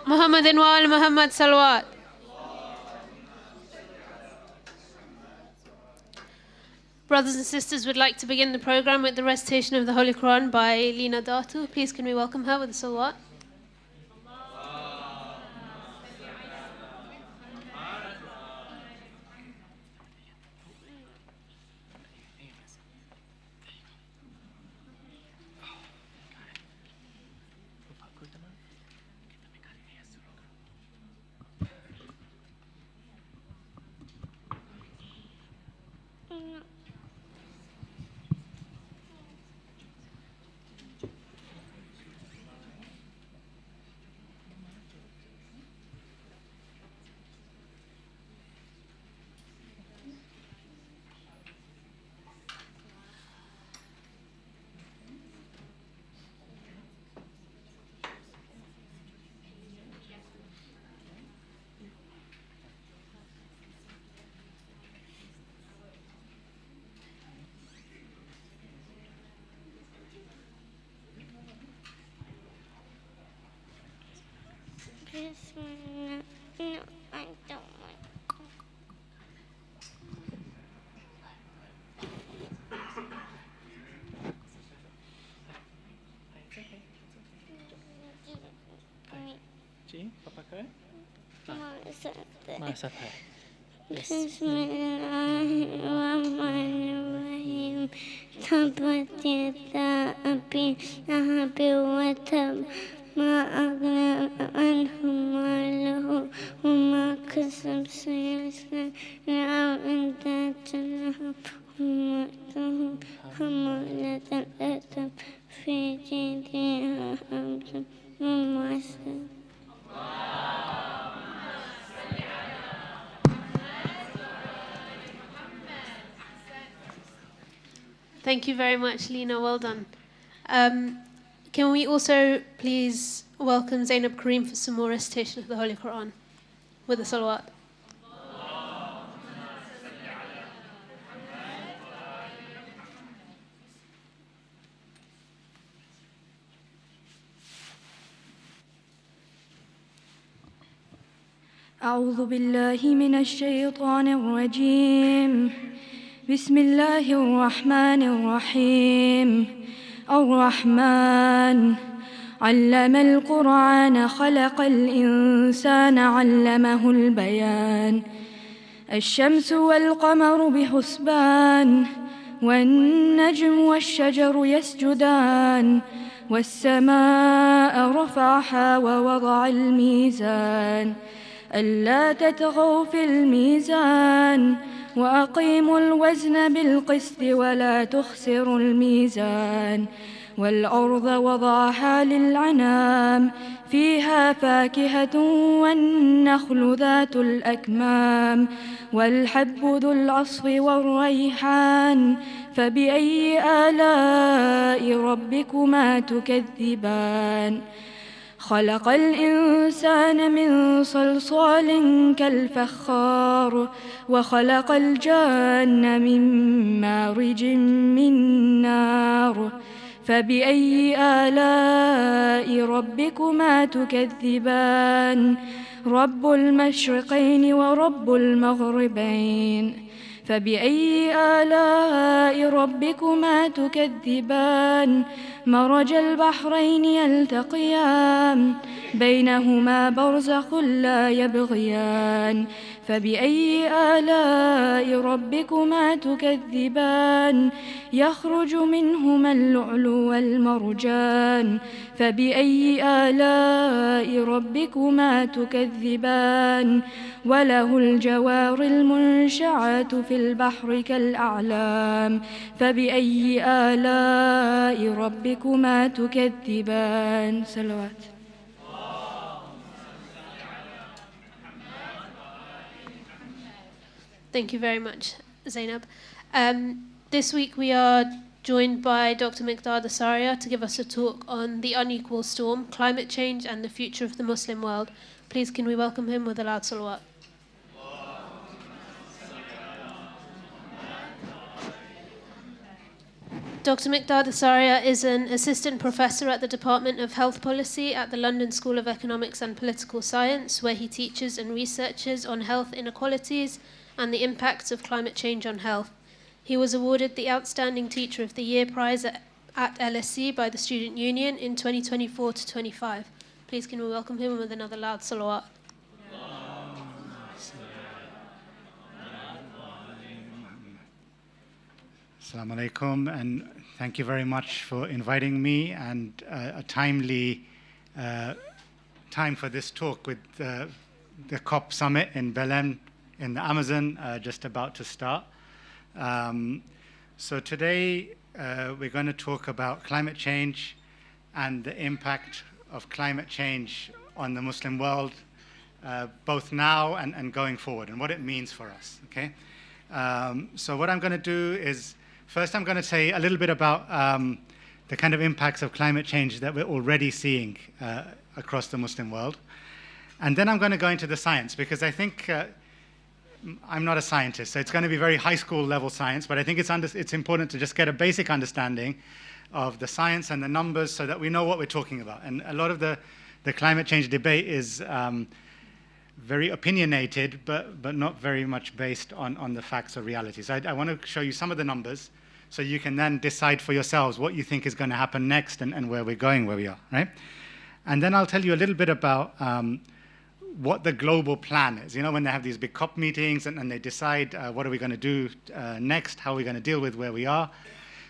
محمد وآل محمد صلوات. Brothers and sisters, would like to begin the program with the recitation of the Holy Quran by Lina Datu. Please can we welcome her with the salawat. No, I don't want. जी पापा का है माँ साथ है बिस्मिल्लाहिर्रहमानिर्रहीम तब्बत यदा अबी लहब वतब ما أغنى عنه ماله وما كسب سيصلى نارا ذات لهب وامرأته حمالة الحطب في جيدها حبل من مسد. Thank you very much, Lina. Well done. Can we also please welcome Zainab Kareem for some more recitation of the Holy Quran with the salawat. أعوذ بالله من الشيطان الرجيم. بسم الله الرحمن الرحيم. الرحمن علم القرآن خلق الإنسان علمه البيان. الشمس والقمر بحسبان والنجم والشجر يسجدان والسماء رفعها ووضع الميزان ألا تطغوا في الميزان وأقيموا الوزن بالقسط ولا تخسروا الميزان والأرض وضعها للأنام فيها فاكهة والنخل ذات الأكمام والحب ذو العصف والريحان فبأي آلاء ربكما تكذبان خلق الإنسان من صلصال كالفخار وخلق الجان من مارج من نار فبأي آلاء ربكما تكذبان رب المشرقين ورب المغربين فبأي آلاء ربكما تكذبان مرج البحرين يلتقيان بينهما برزخ لا يبغيان فبأي آلاء ربكما تكذبان يخرج منهما اللؤلؤ والمرجان فبأي آلاء ربكما تكذبان وله الجوار المنشآت في البحر كالأعلام فبأي آلاء ربكما تكذبان صلوات. Thank you very much, Zainab. This week we are joined by Dr. Miqdad Asaria to give us a talk on the unequal storm, climate change and the future of the Muslim world. Please can we welcome him with a loud salawat. Dr. Miqdad Asaria is an assistant professor at the Department of Health Policy at the London School of Economics and Political Science, where he teaches and researches on health inequalities and the impacts of climate change on health. He was awarded the Outstanding Teacher of the Year prize at LSE by the Student Union in 2024 to 25. Please can we welcome him with another loud salawat. Assalamu alaikum, and thank you very much for inviting me, and a timely time for this talk with the COP summit in Belém in the Amazon just about to start. So today we're going to talk about climate change and the impact of climate change on the Muslim world, both now and going forward, and what it means for us, okay? So what I'm going to do is, first I'm going to say a little bit about the kind of impacts of climate change that we're already seeing across the Muslim world. And then I'm going to go into the science, because I think I'm not a scientist, so it's going to be very high school level science, but I think it's important to just get a basic understanding of the science and the numbers so that we know what we're talking about. And a lot of the climate change debate is very opinionated, but not very much based on the facts or reality. So I want to show you some of the numbers so you can then decide for yourselves what you think is going to happen next and where we're going, where we are, right? And then I'll tell you a little bit about what the global plan is. You know, when they have these big COP meetings and they decide what are we going to do next, how are we going to deal with where we are.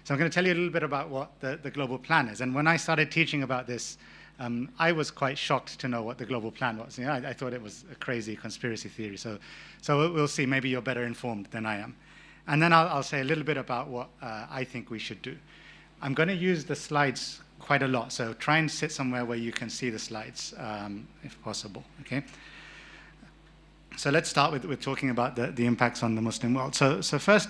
So I'm going to tell you a little bit about what the global plan is. And when I started teaching about this, I was quite shocked to know what the global plan was. You know, I thought it was a crazy conspiracy theory. So we'll see. Maybe you're better informed than I am. And then I'll say a little bit about what I think we should do. I'm going to use the slides quite a lot, so try and sit somewhere where you can see the slides, if possible, okay? So let's start with talking about the impacts on the Muslim world. So first,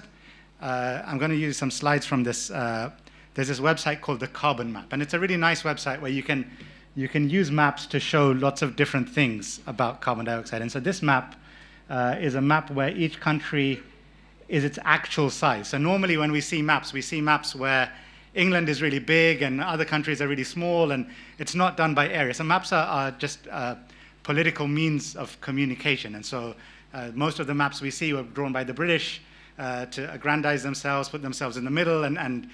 I'm going to use some slides from this. There's this website called the Carbon Map, and it's a really nice website where you can use maps to show lots of different things about carbon dioxide. And so this map is a map where each country is its actual size. So normally when we see maps where England is really big and other countries are really small, and it's not done by area. So maps are just political means of communication. And so most of the maps we see were drawn by the British to aggrandize themselves, put themselves in the middle, and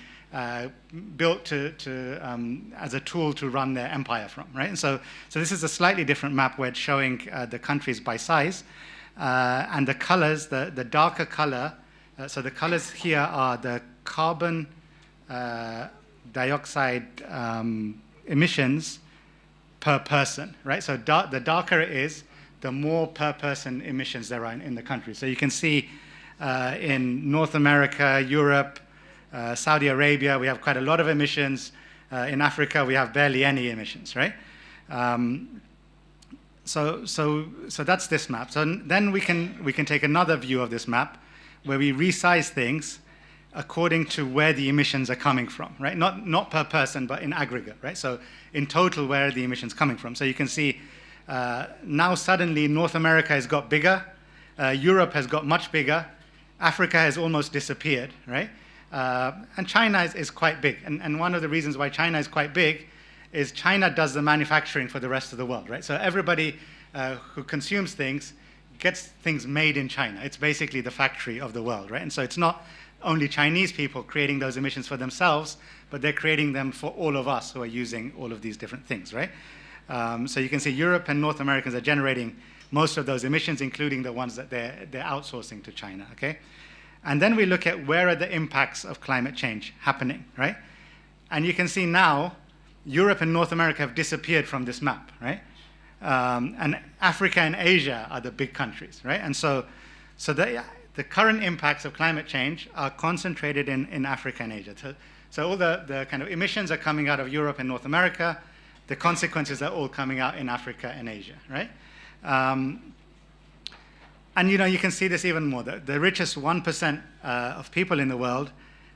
built as a tool to run their empire from, right? And so this is a slightly different map where it's showing the countries by size. And the colors, the darker color, so the colors here are the carbon dioxide emissions per person, right? So the darker it is, the more per person emissions there are in the country. So you can see in North America, Europe, Saudi Arabia, we have quite a lot of emissions. In Africa, we have barely any emissions, right? So that's this map. So then we can take another view of this map where we resize things according to where the emissions are coming from, right? Not per person, but in aggregate, right? So in total, where are the emissions coming from? So you can see now suddenly North America has got bigger, Europe has got much bigger, Africa has almost disappeared, right? And China is quite big. And one of the reasons why China is quite big is China does the manufacturing for the rest of the world, right? So everybody who consumes things gets things made in China. It's basically the factory of the world, right? And so it's not only Chinese people creating those emissions for themselves, but they're creating them for all of us who are using all of these different things, right? So you can see Europe and North Americans are generating most of those emissions, including the ones that they're outsourcing to China, okay? And then we look at where are the impacts of climate change happening, right? And you can see now Europe and North America have disappeared from this map, right? And Africa and Asia are the big countries, right? And so the current impacts of climate change are concentrated in Africa and Asia. So all the kind of emissions are coming out of Europe and North America. The consequences are all coming out in Africa and Asia, right? And you can see this even more. The richest 1% of people in the world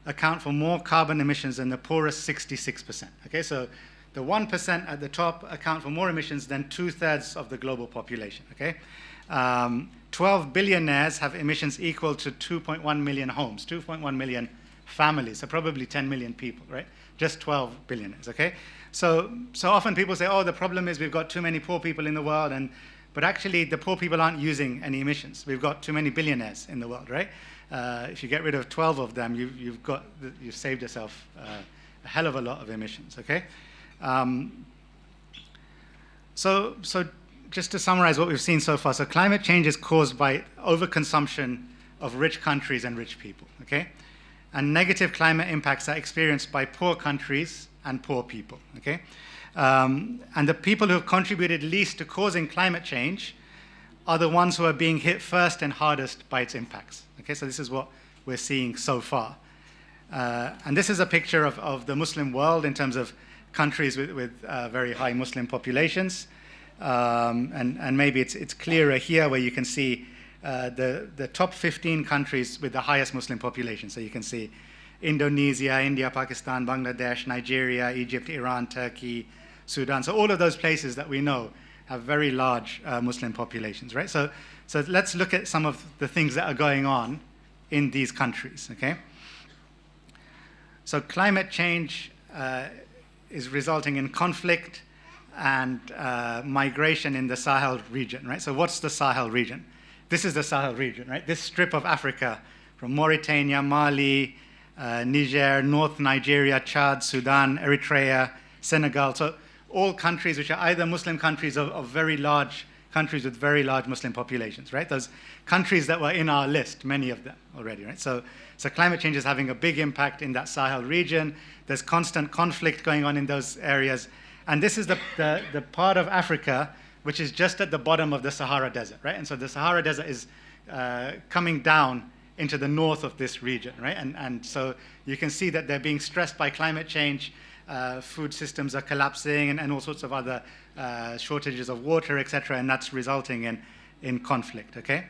account for more carbon emissions than the poorest 66%. Okay, so the 1% at the top account for more emissions than 2/3 of the global population. Okay, 12 billionaires have emissions equal to 2.1 million homes, 2.1 million families, so probably 10 million people, right? Just 12 billionaires, okay? So often people say, oh, the problem is we've got too many poor people in the world, but actually the poor people aren't using any emissions. We've got too many billionaires in the world, right? If you get rid of 12 of them, you've saved yourself a hell of a lot of emissions, okay? So just to summarize what we've seen so far, so climate change is caused by overconsumption of rich countries and rich people, okay? And negative climate impacts are experienced by poor countries and poor people, okay? And the people who have contributed least to causing climate change are the ones who are being hit first and hardest by its impacts, okay? So this is what we're seeing so far. And this is a picture of the Muslim world in terms of countries with very high Muslim populations. And maybe it's clearer here where you can see the top 15 countries with the highest Muslim population. So you can see Indonesia, India, Pakistan, Bangladesh, Nigeria, Egypt, Iran, Turkey, Sudan. So all of those places that we know have very large Muslim populations, right? So let's look at some of the things that are going on in these countries, okay? So climate change is resulting in conflict and migration in the Sahel region, right? So what's the Sahel region? This is the Sahel region, right? This strip of Africa from Mauritania, Mali, Niger, North Nigeria, Chad, Sudan, Eritrea, Senegal. So all countries which are either Muslim countries or very large countries with very large Muslim populations, right? Those countries that were in our list, many of them already, right? So climate change is having a big impact in that Sahel region. There's constant conflict going on in those areas. And this is the part of Africa which is just at the bottom of the Sahara Desert, right? And so the Sahara Desert is coming down into the north of this region, right? And so you can see that they're being stressed by climate change. Food systems are collapsing and all sorts of other shortages of water, etc., and that's resulting in conflict, okay?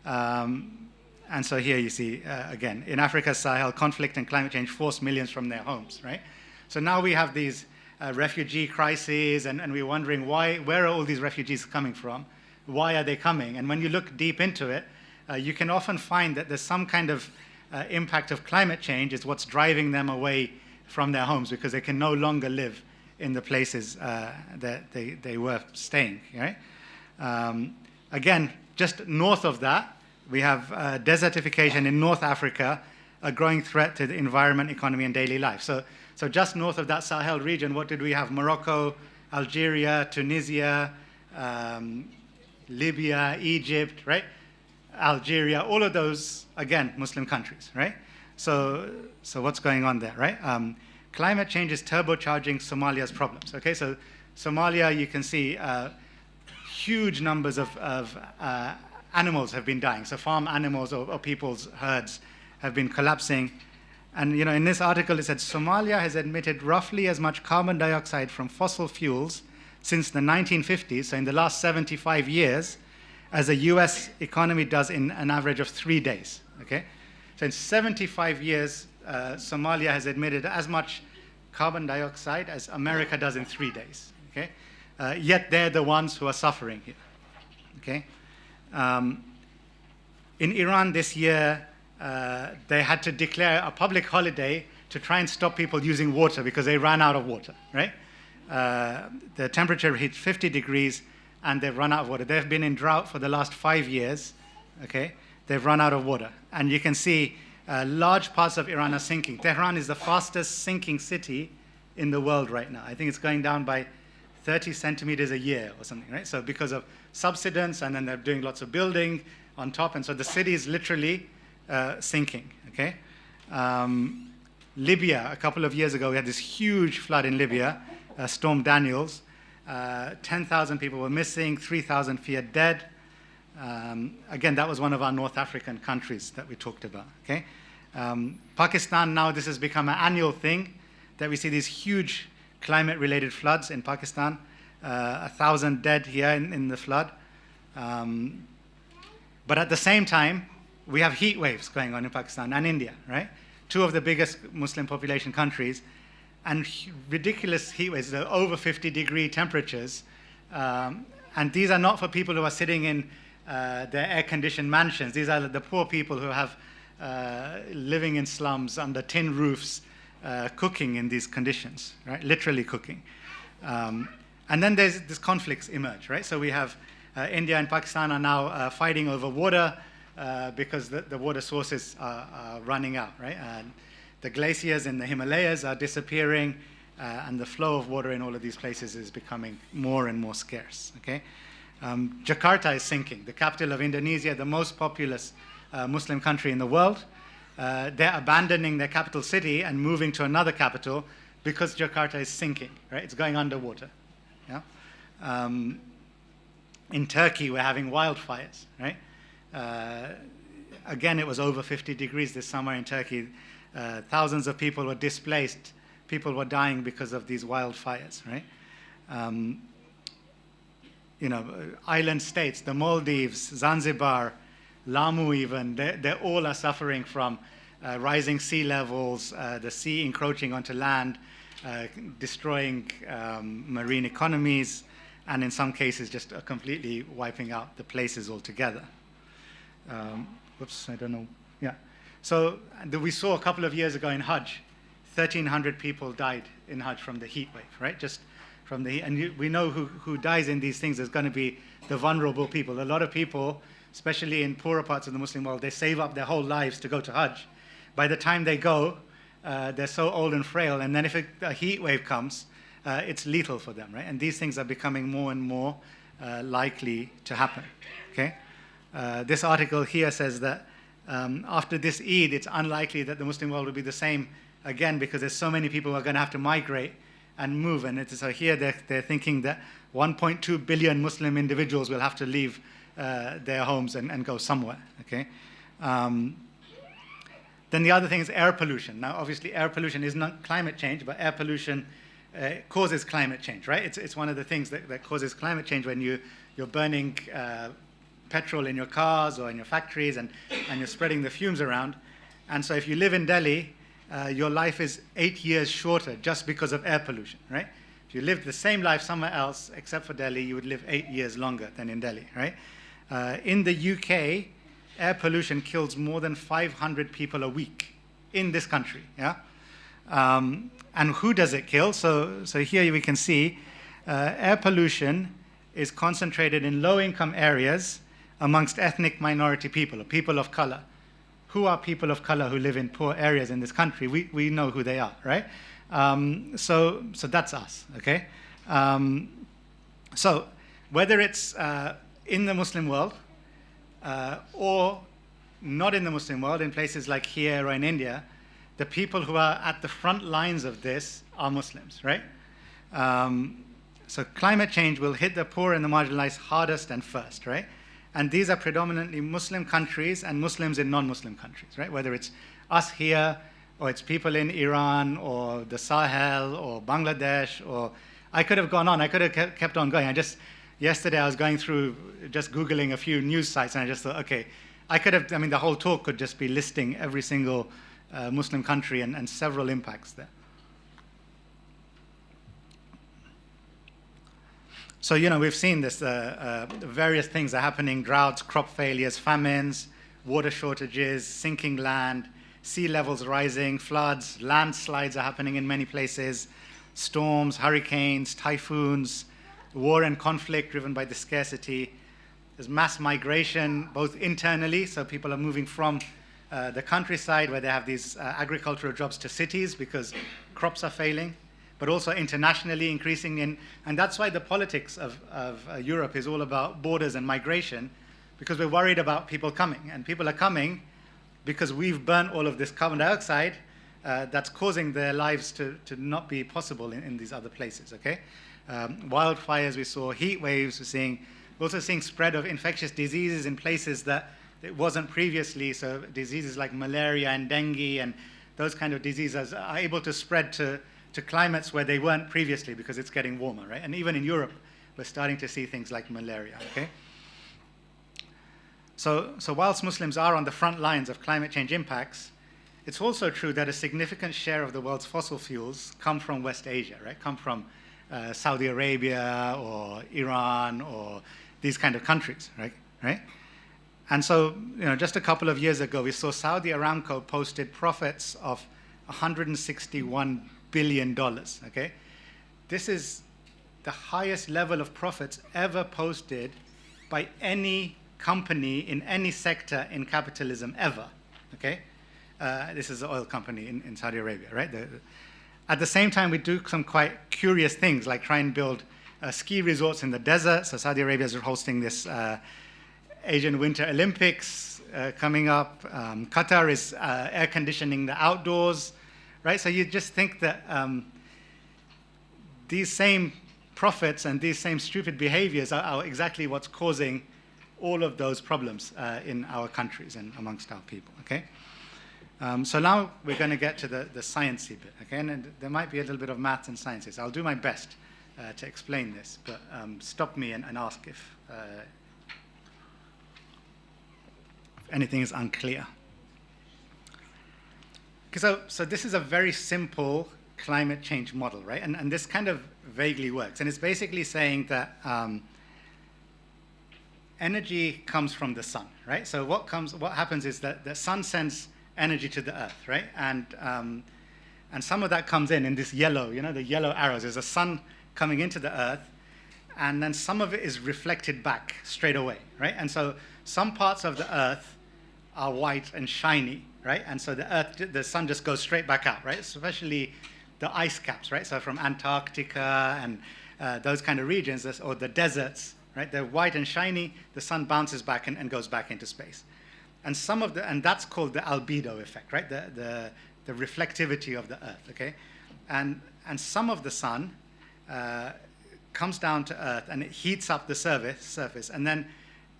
And so here you see, again, in Africa's Sahel, conflict and climate change force millions from their homes, right? So now we have these refugee crises, and we're wondering where are all these refugees coming from? Why are they coming? And when you look deep into it, you can often find that there's some kind of impact of climate change is what's driving them away from their homes because they can no longer live in the places that they were staying, right? Again, just north of that, we have desertification in North Africa, a growing threat to the environment, economy, and daily life. So just north of that Sahel region, what did we have? Morocco, Algeria, Tunisia, Libya, Egypt, right? Algeria, all of those, again, Muslim countries, right? So what's going on there, right? Climate change is turbocharging Somalia's problems, okay? So Somalia, you can see huge numbers of animals have been dying. So farm animals or people's herds have been collapsing. And in this article, it said Somalia has emitted roughly as much carbon dioxide from fossil fuels since the 1950s, so in the last 75 years, as the US economy does in an average of 3 days, okay? So in 75 years, Somalia has emitted as much carbon dioxide as America does in 3 days, okay? Yet they're the ones who are suffering here, okay? In Iran this year, they had to declare a public holiday to try and stop people using water because they ran out of water, right? The temperature hit 50 degrees and they've run out of water. They've been in drought for the last 5 years, okay? They've run out of water. And you can see large parts of Iran are sinking. Tehran is the fastest sinking city in the world right now. I think it's going down by 30 centimeters a year or something, right? So because of subsidence, and then they're doing lots of building on top, and so the city is literally sinking, okay? Libya, a couple of years ago, we had this huge flood in Libya, Storm Daniels. 10,000 people were missing, 3,000 feared dead. Again, that was one of our North African countries that we talked about, okay? Pakistan, now this has become an annual thing, that we see these huge climate-related floods in Pakistan, 1,000 dead here in the flood. But at the same time, we have heat waves going on in Pakistan and India, right? Two of the biggest Muslim population countries, and ridiculous heat waves, over 50-degree temperatures. And these are not for people who are sitting in their air-conditioned mansions. These are the poor people who have living in slums under tin roofs, cooking in these conditions, right? Literally cooking. And then these conflicts emerge, right? So we have India and Pakistan are now fighting over water because the water sources are running out, right? And the glaciers in the Himalayas are disappearing, and the flow of water in all of these places is becoming more and more scarce, okay? Jakarta is sinking, the capital of Indonesia, the most populous Muslim country in the world. They're abandoning their capital city and moving to another capital because Jakarta is sinking, right? It's going underwater, yeah? In Turkey, we're having wildfires, right? Again, it was over 50 degrees this summer in Turkey. Thousands of people were displaced. People were dying because of these wildfires, right? You know, island states, the Maldives, Zanzibar, Lamu even, they all are suffering from rising sea levels, the sea encroaching onto land, destroying marine economies, and in some cases just completely wiping out the places altogether. Whoops, I don't know. Yeah. So we saw a couple of years ago in Hajj, 1,300 people died in Hajj from the heat wave, right? Just from the heat. And we know who dies in these things is going to be the vulnerable people. A lot of people, especially in poorer parts of the Muslim world, they save up their whole lives to go to Hajj. By the time they go, they're so old and frail. And then if a heat wave comes, it's lethal for them, right? And these things are becoming more and more likely to happen, okay? This article here says that after this Eid, it's unlikely that the Muslim world will be the same again because there's so many people who are going to have to migrate and move. And so here they're thinking that 1.2 billion Muslim individuals will have to leave their homes and go somewhere, okay? Then the other thing is air pollution. Now, obviously, air pollution is not climate change, but air pollution causes climate change, right? It's one of the things that causes climate change when you're burning petrol in your cars or in your factories and you're spreading the fumes around. And so if you live in Delhi, your life is 8 years shorter just because of air pollution, right? If you lived the same life somewhere else except for Delhi, you would live 8 years longer than in Delhi, right? In the UK, air pollution kills more than 500 people a week in this country, yeah? And who does it kill? So here we can see air pollution is concentrated in low-income areas amongst ethnic minority people, or people of color. Who are people of color who live in poor areas in this country? We know who they are, right? So that's us, okay? So whether it's in the Muslim world or not in the Muslim world, in places like here or in India, the people who are at the front lines of this are Muslims, right? So climate change will hit the poor and the marginalized hardest and first, right? And these are predominantly Muslim countries and Muslims in non-Muslim countries, right? Whether it's us here, or it's people in Iran, or the Sahel, or Bangladesh, or I could have gone on. I could have kept on going. Yesterday I was going through, just Googling a few news sites, and I just thought, okay, the whole talk could just be listing every single Muslim country and several impacts there. So, we've seen this, various things are happening: droughts, crop failures, famines, water shortages, sinking land, sea levels rising, floods, landslides are happening in many places, storms, hurricanes, typhoons, war and conflict driven by the scarcity. There's mass migration, both internally, so people are moving from the countryside where they have these agricultural jobs to cities because crops are failing, but also internationally increasing and that's why the politics of Europe is all about borders and migration, because we're worried about people coming, and people are coming because we've burnt all of this carbon dioxide that's causing their lives to not be possible in these other places, okay? Wildfires we saw, heat waves we're also seeing spread of infectious diseases in places that it wasn't previously, so diseases like malaria and dengue and those kind of diseases are able to spread to climates where they weren't previously because it's getting warmer, right? And even in Europe, we're starting to see things like malaria, okay? So whilst Muslims are on the front lines of climate change impacts, it's also true that a significant share of the world's fossil fuels come from West Asia, right? Come from Saudi Arabia or Iran or these kind of countries, right? And so, just a couple of years ago, we saw Saudi Aramco posted profits of $161 billion, okay? This is the highest level of profits ever posted by any company in any sector in capitalism ever, okay? This is an oil company in Saudi Arabia, right? At the same time, we do some quite curious things, like try and build ski resorts in the desert. So Saudi Arabia is hosting this Asian Winter Olympics coming up. Qatar is air conditioning the outdoors, right? So you just think that these same profits and these same stupid behaviors are exactly what's causing all of those problems in our countries and amongst our people, okay? So now we're going to get to the sciencey bit, okay? And there might be a little bit of maths and sciences. I'll do my best to explain this, but stop me and ask if anything is unclear. Okay, so this is a very simple climate change model, right? And this kind of vaguely works. And it's basically saying that energy comes from the sun, right? So what happens is that the sun sends energy to the earth, right? And some of that comes in this yellow, the yellow arrows. There's a sun coming into the earth, and then some of it is reflected back straight away, right? And so some parts of the earth are white and shiny, right? And so the sun just goes straight back out, right? Especially the ice caps, right? So from Antarctica and those kind of regions, or the deserts, right? They're white and shiny, the sun bounces back and goes back into space. And and that's called the albedo effect, right? The reflectivity of the earth, okay? And some of the sun comes down to earth and it heats up the surface, and then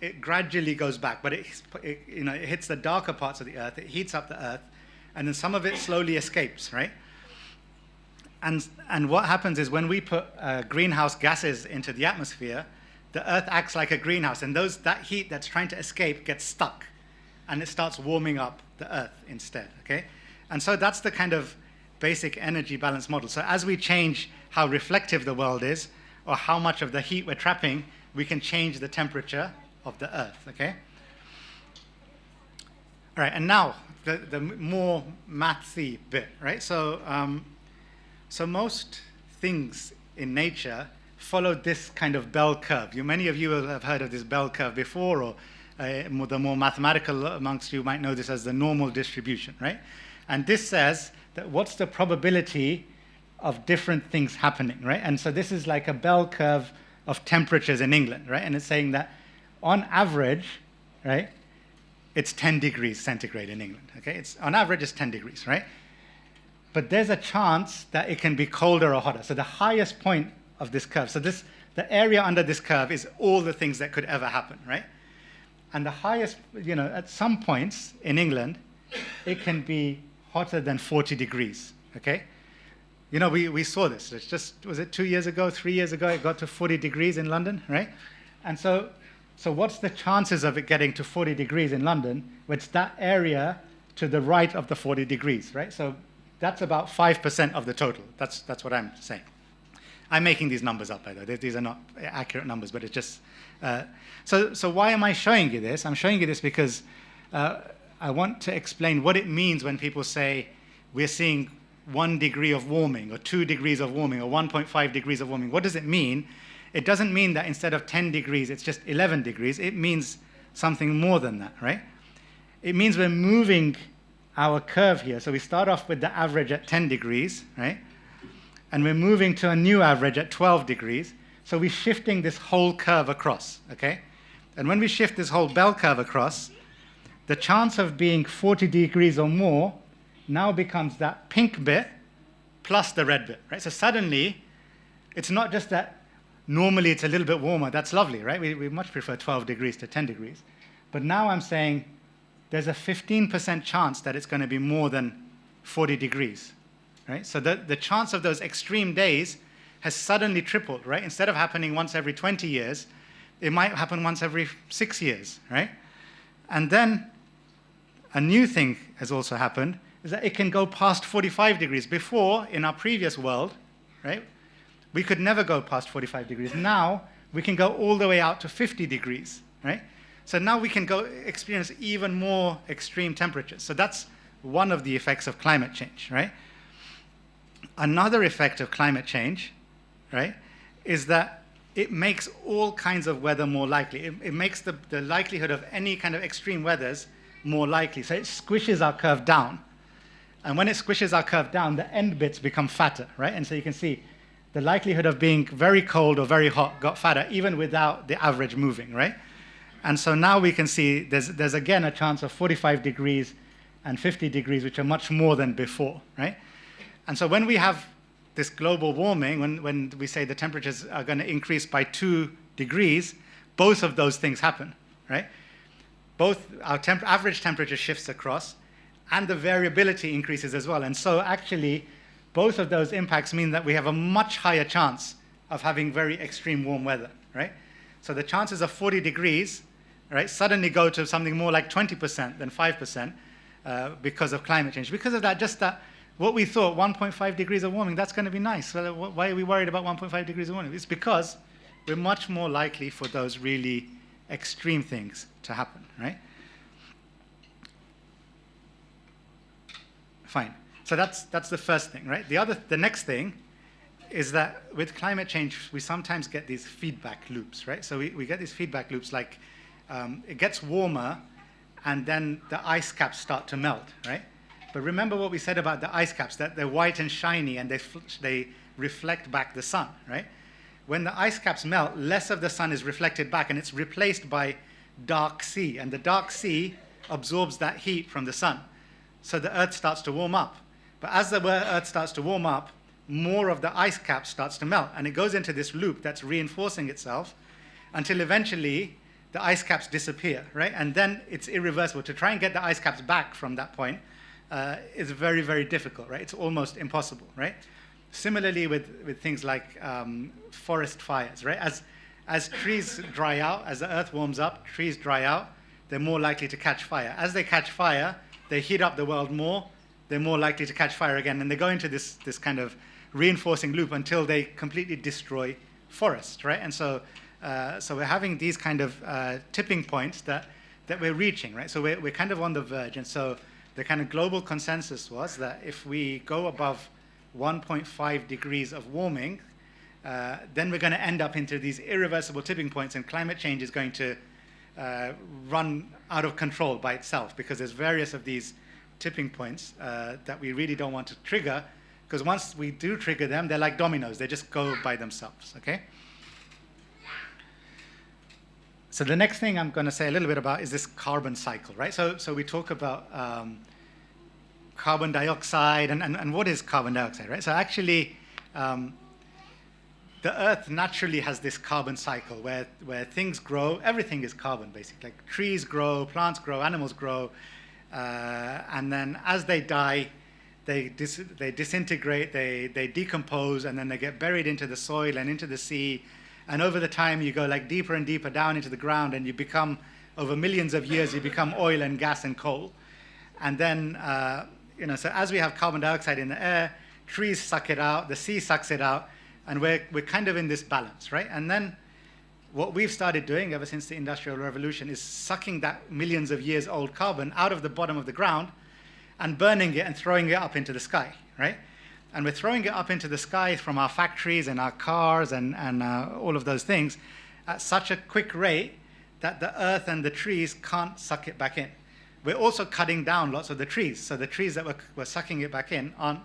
it gradually goes back, but it hits the darker parts of the earth, it heats up the earth, and then some of it slowly escapes, right? And what happens is when we put greenhouse gases into the atmosphere, the earth acts like a greenhouse, and that heat that's trying to escape gets stuck, and it starts warming up the earth instead, okay? And so that's the kind of basic energy balance model. So as we change how reflective the world is, or how much of the heat we're trapping, we can change the temperature of the earth, okay? All right, and now the more mathy bit, right? So most things in nature follow this kind of bell curve. Many of you will have heard of this bell curve before, or the more mathematical amongst you might know this as the normal distribution, right? And this says that what's the probability of different things happening, right? And so this is like a bell curve of temperatures in England, right? And it's saying that on average, right, it's 10 degrees centigrade in England, okay? On average, it's 10 degrees, right? But there's a chance that it can be colder or hotter. So the highest point of this curve, the area under this curve is all the things that could ever happen, right? And the highest, at some points in England, it can be hotter than 40 degrees, okay? We saw this. It's just, was it 2 years ago, 3 years ago, it got to 40 degrees in London, right? And so what's the chances of it getting to 40 degrees in London? Well, it's that area to the right of the 40 degrees, right? So that's about 5% of the total. That's what I'm saying. I'm making these numbers up, by the way. These are not accurate numbers, but it's just... So why am I showing you this? I'm showing you this because I want to explain what it means when people say we're seeing 1 degree of warming, or 2 degrees of warming, or 1.5 degrees of warming. What does it mean? It doesn't mean that instead of 10 degrees, it's just 11 degrees. It means something more than that, right? It means we're moving our curve here. So we start off with the average at 10 degrees, right? And we're moving to a new average at 12 degrees. So we're shifting this whole curve across, okay? And when we shift this whole bell curve across, the chance of being 40 degrees or more now becomes that pink bit plus the red bit, right? So suddenly, it's not just that normally it's a little bit warmer. That's lovely, right? We much prefer 12 degrees to 10 degrees. But now I'm saying there's a 15% chance that it's going to be more than 40 degrees, right? So the chance of those extreme days has suddenly tripled, right? Instead of happening once every 20 years, it might happen once every 6 years, right? And then a new thing has also happened, is that it can go past 45 degrees. Before, in our previous world, right, we could never go past 45 degrees. Now, we can go all the way out to 50 degrees, right? So now we can go experience even more extreme temperatures. So that's one of the effects of climate change, right? Another effect of climate change, right, is that it makes all kinds of weather more likely. It makes the likelihood of any kind of extreme weathers more likely. So it squishes our curve down. And when it squishes our curve down, the end bits become fatter, right? And so you can see the likelihood of being very cold or very hot got fatter, even without the average moving, right? And so now we can see there's again a chance of 45 degrees and 50 degrees, which are much more than before, right? And so when we have this global warming, when we say the temperatures are going to increase by 2 degrees, both of those things happen, right? Both our average temperature shifts across, and the variability increases as well. And so actually, both of those impacts mean that we have a much higher chance of having very extreme warm weather, right? So the chances of 40 degrees, right, suddenly go to something more like 20% than 5% because of climate change. Because of that, just that, what we thought, 1.5 degrees of warming, that's going to be nice. So why are we worried about 1.5 degrees of warming? It's because we're much more likely for those really extreme things to happen, right? Fine. So that's the first thing, right? The next thing is that with climate change, we sometimes get these feedback loops, right? So we get these feedback loops like it gets warmer and then the ice caps start to melt, right? But remember what we said about the ice caps, that they're white and shiny and they reflect back the sun, right? When the ice caps melt, less of the sun is reflected back and it's replaced by dark sea. And the dark sea absorbs that heat from the sun. So the Earth starts to warm up. But as the Earth starts to warm up, more of the ice cap starts to melt. And it goes into this loop that's reinforcing itself until eventually the ice caps disappear, right? And then it's irreversible. To try and get the ice caps back from that point is very, very difficult, right? It's almost impossible, right? Similarly with things like forest fires, right? As trees dry out, as the Earth warms up, trees dry out, they're more likely to catch fire. As they catch fire, they heat up the world more, they're more likely to catch fire again, and they go into this kind of reinforcing loop until they completely destroy forests, right? And so we're having these kind of tipping points that we're reaching, right? So we're kind of on the verge, and so the kind of global consensus was that if we go above 1.5 degrees of warming, then we're going to end up into these irreversible tipping points, and climate change is going to run out of control by itself, because there's various of these tipping points that we really don't want to trigger, because once we do trigger them, they're like dominoes. They just go by themselves, okay? So the next thing I'm going to say a little bit about is this carbon cycle, right? So we talk about carbon dioxide, and what is carbon dioxide, right? So actually, the Earth naturally has this carbon cycle where things grow. Everything is carbon, basically. Like trees grow, plants grow, animals grow, and then as they die, they disintegrate, they decompose, and then they get buried into the soil and into the sea. And over the time, you go like deeper and deeper down into the ground, and you become, over millions of years, you become oil and gas and coal. And then, so as we have carbon dioxide in the air, trees suck it out, the sea sucks it out, and we're kind of in this balance, right? And then what we've started doing ever since the Industrial Revolution is sucking that millions of years old carbon out of the bottom of the ground and burning it and throwing it up into the sky, right? And we're throwing it up into the sky from our factories and our cars and all of those things at such a quick rate that the earth and the trees can't suck it back in. We're also cutting down lots of the trees. So the trees that were sucking it back in aren't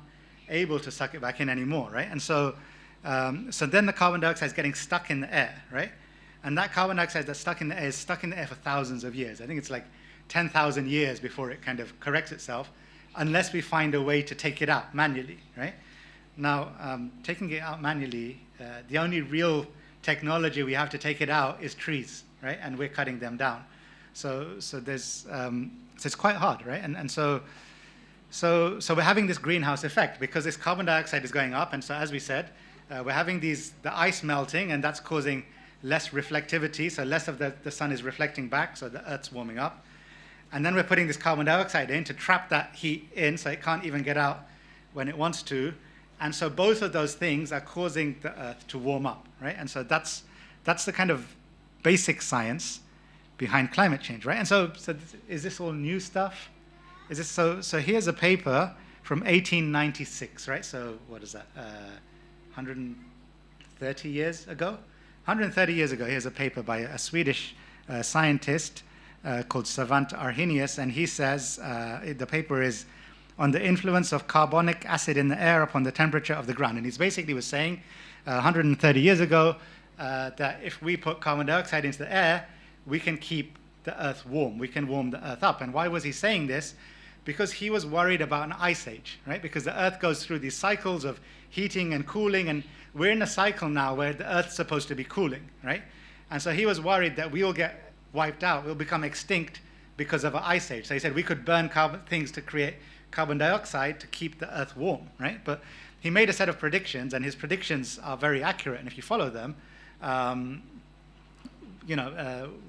able to suck it back in anymore, right? And so then the carbon dioxide is getting stuck in the air, right? And that carbon dioxide that's stuck in the air is stuck in the air for thousands of years. I think it's like 10,000 years before it kind of corrects itself, unless we find a way to take it out manually, right? Now, taking it out manually, the only real technology we have to take it out is trees, right? And we're cutting them down. So it's quite hard, right? And so we're having this greenhouse effect because this carbon dioxide is going up, and so as we said, we're having the ice melting, and that's causing less reflectivity, so less of the sun is reflecting back, so the Earth's warming up. And then we're putting this carbon dioxide in to trap that heat in, so it can't even get out when it wants to. And so both of those things are causing the Earth to warm up, right? And so that's the kind of basic science behind climate change, right? And so is this all new stuff? Is this so here's a paper from 1896, right? So what is that? 130 years ago? 130 years ago, here's a paper by a Swedish scientist called Svante Arrhenius, and he says, the paper is on the influence of carbonic acid in the air upon the temperature of the ground. And he basically was saying 130 years ago that if we put carbon dioxide into the air, we can keep the earth warm. We can warm the earth up. And why was he saying this? Because he was worried about an ice age, right? Because the earth goes through these cycles of heating and cooling, and we're in a cycle now where the earth's supposed to be cooling, right? And so he was worried that we will get wiped out, we'll become extinct because of an ice age. So he said we could burn things to create carbon dioxide to keep the earth warm, right? But he made a set of predictions, and his predictions are very accurate, and if you follow them,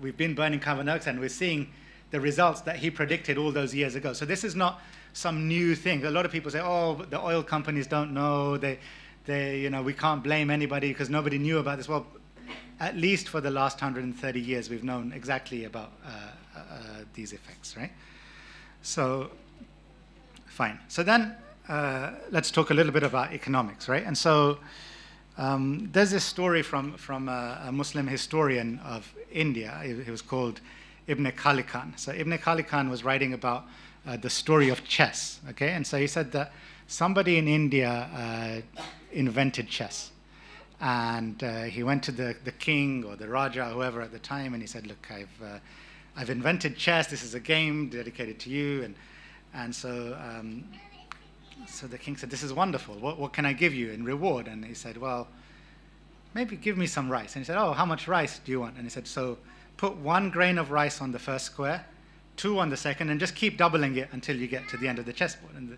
we've been burning carbon dioxide, and we're seeing the results that he predicted all those years ago. So this is not some new thing. A lot of people say, oh, the oil companies don't know, we can't blame anybody because nobody knew about this. Well, at least for the last 130 years, we've known exactly about these effects, right? So, fine. So then, let's talk a little bit about economics, right? And so, there's this story from a Muslim historian of India. He was called Ibn Khalikan. So Ibn Khalikan was writing about the story of chess, okay? And so he said that somebody in India invented chess. And he went to the king or the Raja, whoever at the time, and he said, look, I've invented chess. This is a game dedicated to you. And so the king said, this is wonderful. What can I give you in reward? And he said, well, maybe give me some rice. And he said, oh, how much rice do you want? And he said, so put 1 grain of rice on the first square, 2 on the second, and just keep doubling it until you get to the end of the chessboard. And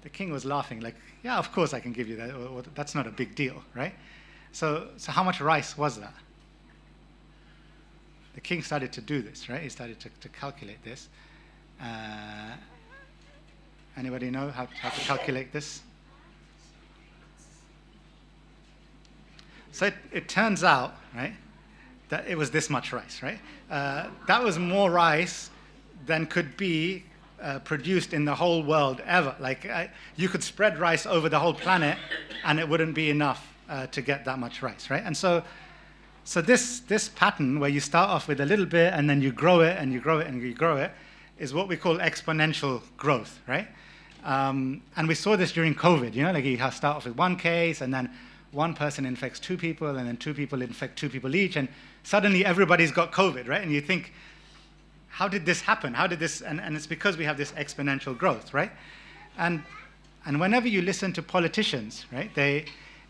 the king was laughing, like, yeah, of course I can give you that. That's not a big deal, right? So how much rice was that? The king started to do this, right? He started to calculate this. Anybody know how to calculate this? So it turns out, right, that it was this much rice, right? That was more rice than could be produced in the whole world ever. Like, you could spread rice over the whole planet, and it wouldn't be enough to get that much rice, right? And so this pattern where you start off with a little bit and then you grow it and you grow it and you grow it is what we call exponential growth, right? And we saw this during COVID, like you start off with 1 case and then 1 person infects 2 people and then 2 people infect 2 people each, and suddenly everybody's got COVID, right? And you think, how did this happen? How did this, and it's because we have this exponential growth, right? And whenever you listen to politicians, right, they,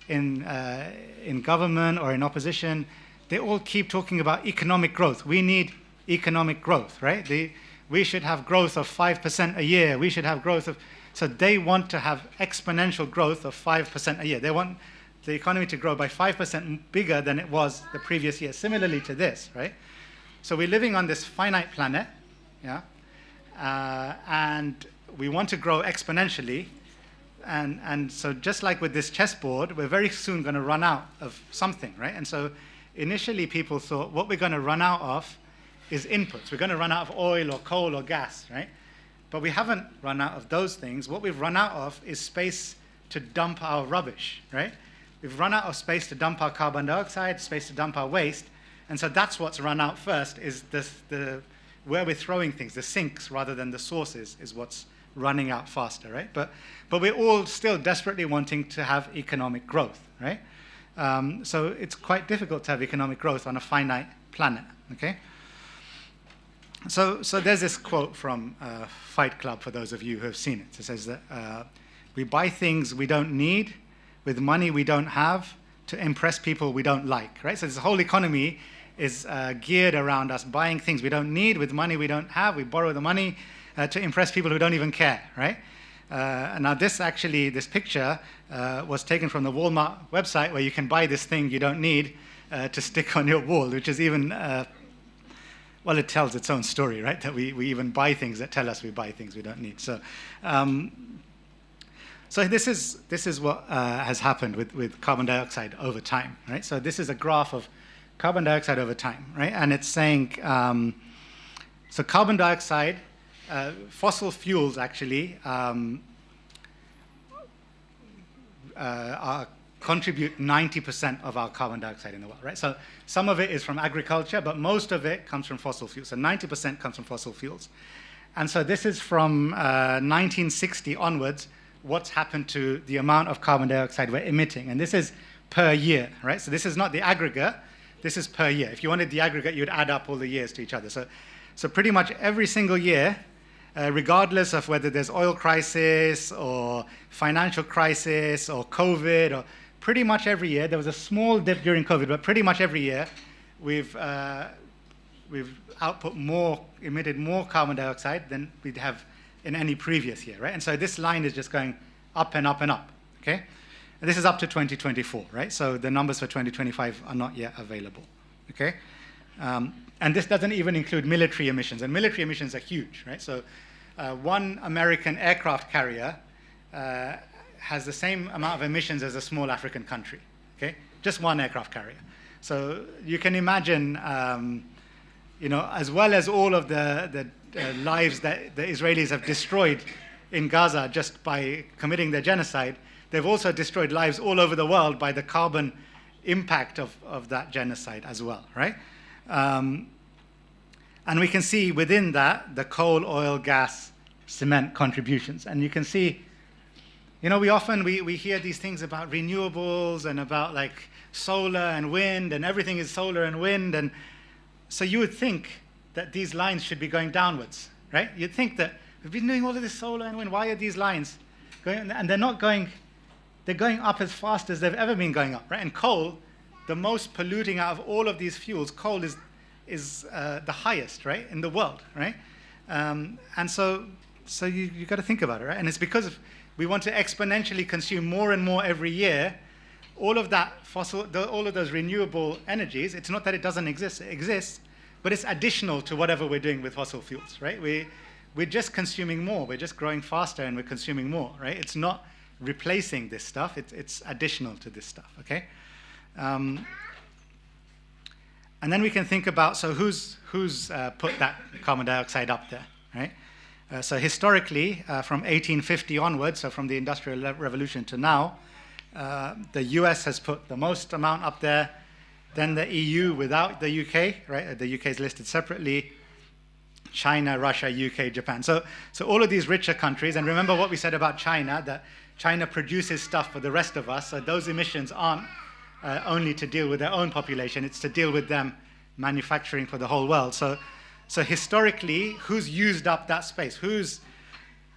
in government or in opposition, they all keep talking about economic growth. We need economic growth, right? We should have growth of 5% a year. We should have growth of, so they want to have exponential growth of 5% a year. They want the economy to grow by 5% bigger than it was the previous year, similarly to this, right? So we're living on this finite planet, yeah? And we want to grow exponentially. And so just like with this chessboard, we're very soon going to run out of something, right? And so initially people thought what we're going to run out of is inputs. We're going to run out of oil or coal or gas, right? But we haven't run out of those things. What we've run out of is space to dump our rubbish, right? We've run out of space to dump our carbon dioxide, space to dump our waste. And so that's what's run out first, is where we're throwing things, the sinks rather than the sources is what's running out faster, right? But we're all still desperately wanting to have economic growth, right? So it's quite difficult to have economic growth on a finite planet, okay? So there's this quote from Fight Club, for those of you who have seen it. It says that we buy things we don't need with money we don't have to impress people we don't like, right? So this whole economy is geared around us buying things we don't need with money we don't have. We borrow the money to impress people who don't even care, right? And now this picture was taken from the Walmart website, where you can buy this thing you don't need to stick on your wall, which is even, well, it tells its own story, right? That we even buy things that tell us we buy things we don't need. So, so this is what has happened with carbon dioxide over time, right? So this is a graph of carbon dioxide over time, right? And it's saying So carbon dioxide, fossil fuels actually contribute 90% of our carbon dioxide in the world, right? So some of it is from agriculture, but most of it comes from fossil fuels. So 90% comes from fossil fuels. And so this is from 1960 onwards, what's happened to the amount of carbon dioxide we're emitting. And this is per year, right? So this is not the aggregate, this is per year. If you wanted the aggregate, you'd add up all the years to each other. So pretty much every single year, regardless of whether there's oil crisis or financial crisis or COVID, or pretty much every year, there was a small dip during COVID, but pretty much every year, we've emitted more carbon dioxide than we'd have in any previous year, right? And so this line is just going up and up and up, okay? And this is up to 2024, right? So the numbers for 2025 are not yet available, okay? And this doesn't even include military emissions, and military emissions are huge, right? So one American aircraft carrier has the same amount of emissions as a small African country, okay? Just one aircraft carrier. So you can imagine, as well as all of the lives that the Israelis have destroyed in Gaza just by committing their genocide, they've also destroyed lives all over the world by the carbon impact of that genocide as well, right? And we can see within that the coal, oil, gas, cement contributions. And you can see, we hear these things about renewables and about like solar and wind, and everything is solar and wind. And so you would think that these lines should be going downwards, right? You'd think that we've been doing all of this solar and wind, why are these lines going? And they're not going, they're going up as fast as they've ever been going up, right? And coal, the most polluting out of all of these fuels, coal is the highest, right, in the world, right? And so you got to think about it, right? And it's because we want to exponentially consume more and more every year. All of that all of those renewable energies, it's not that it doesn't exist, it exists, but it's additional to whatever we're doing with fossil fuels, right? We're just consuming more, we're just growing faster and we're consuming more, right? It's not replacing this stuff, it's additional to this stuff, okay? And then we can think about, so who's put that carbon dioxide up there, right? So historically, from 1850 onwards, so from the Industrial Revolution to now, the US has put the most amount up there, then the EU without the UK, right? The UK is listed separately, China, Russia, UK, Japan. So all of these richer countries, and remember what we said about China, that China produces stuff for the rest of us, so those emissions aren't only to deal with their own population, it's to deal with them manufacturing for the whole world. So historically, who's used up that space?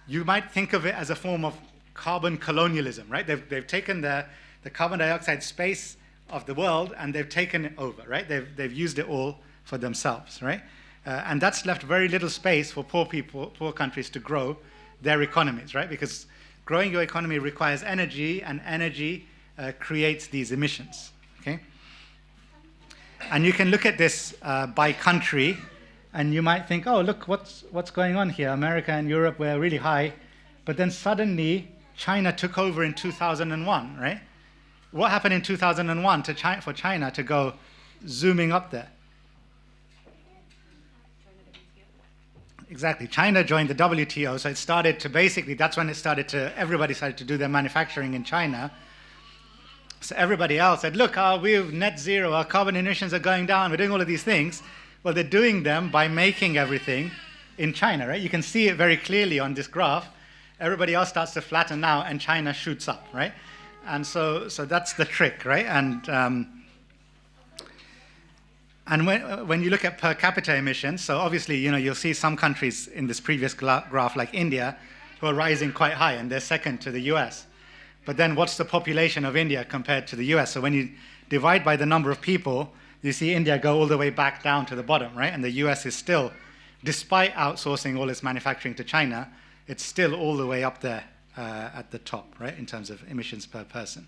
You might think of it as a form of carbon colonialism, right? They've taken the carbon dioxide space of the world and they've taken it over, right? They've used it all for themselves, right? And that's left very little space for poor countries to grow their economies, right? Because growing your economy requires energy, and energy creates these emissions, okay? And you can look at this by country, and you might think, oh, look, what's going on here? America and Europe were really high, but then suddenly China took over in 2001, right? What happened in 2001 for China to go zooming up there? Exactly. China joined the WTO, so it started to basically, that's when everybody started to do their manufacturing in China. So everybody else said, look, we're net zero, our carbon emissions are going down, we're doing all of these things. Well, they're doing them by making everything in China, right? You can see it very clearly on this graph. Everybody else starts to flatten now, and China shoots up, right? And so that's the trick, right? And when you look at per capita emissions, so obviously, you'll see some countries in this previous graph, like India, who are rising quite high, and they're second to the US. But then what's the population of India compared to the US? So when you divide by the number of people, you see India go all the way back down to the bottom, right? And the US is still, despite outsourcing all its manufacturing to China, it's still all the way up there at the top, right, in terms of emissions per person.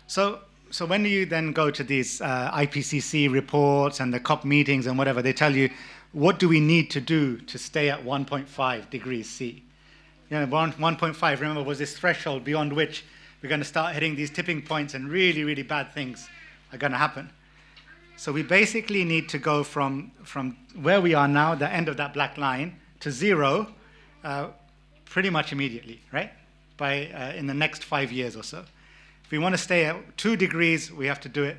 So when you then go to these IPCC reports and the COP meetings and whatever, they tell you, what do we need to do to stay at 1.5 degrees C? 1.5, remember, was this threshold beyond which we're going to start hitting these tipping points and really, really bad things are going to happen. So we basically need to go from where we are now, the end of that black line, to 0 pretty much immediately, right? In the next 5 years or so. If we want to stay at 2 degrees, we have to do it.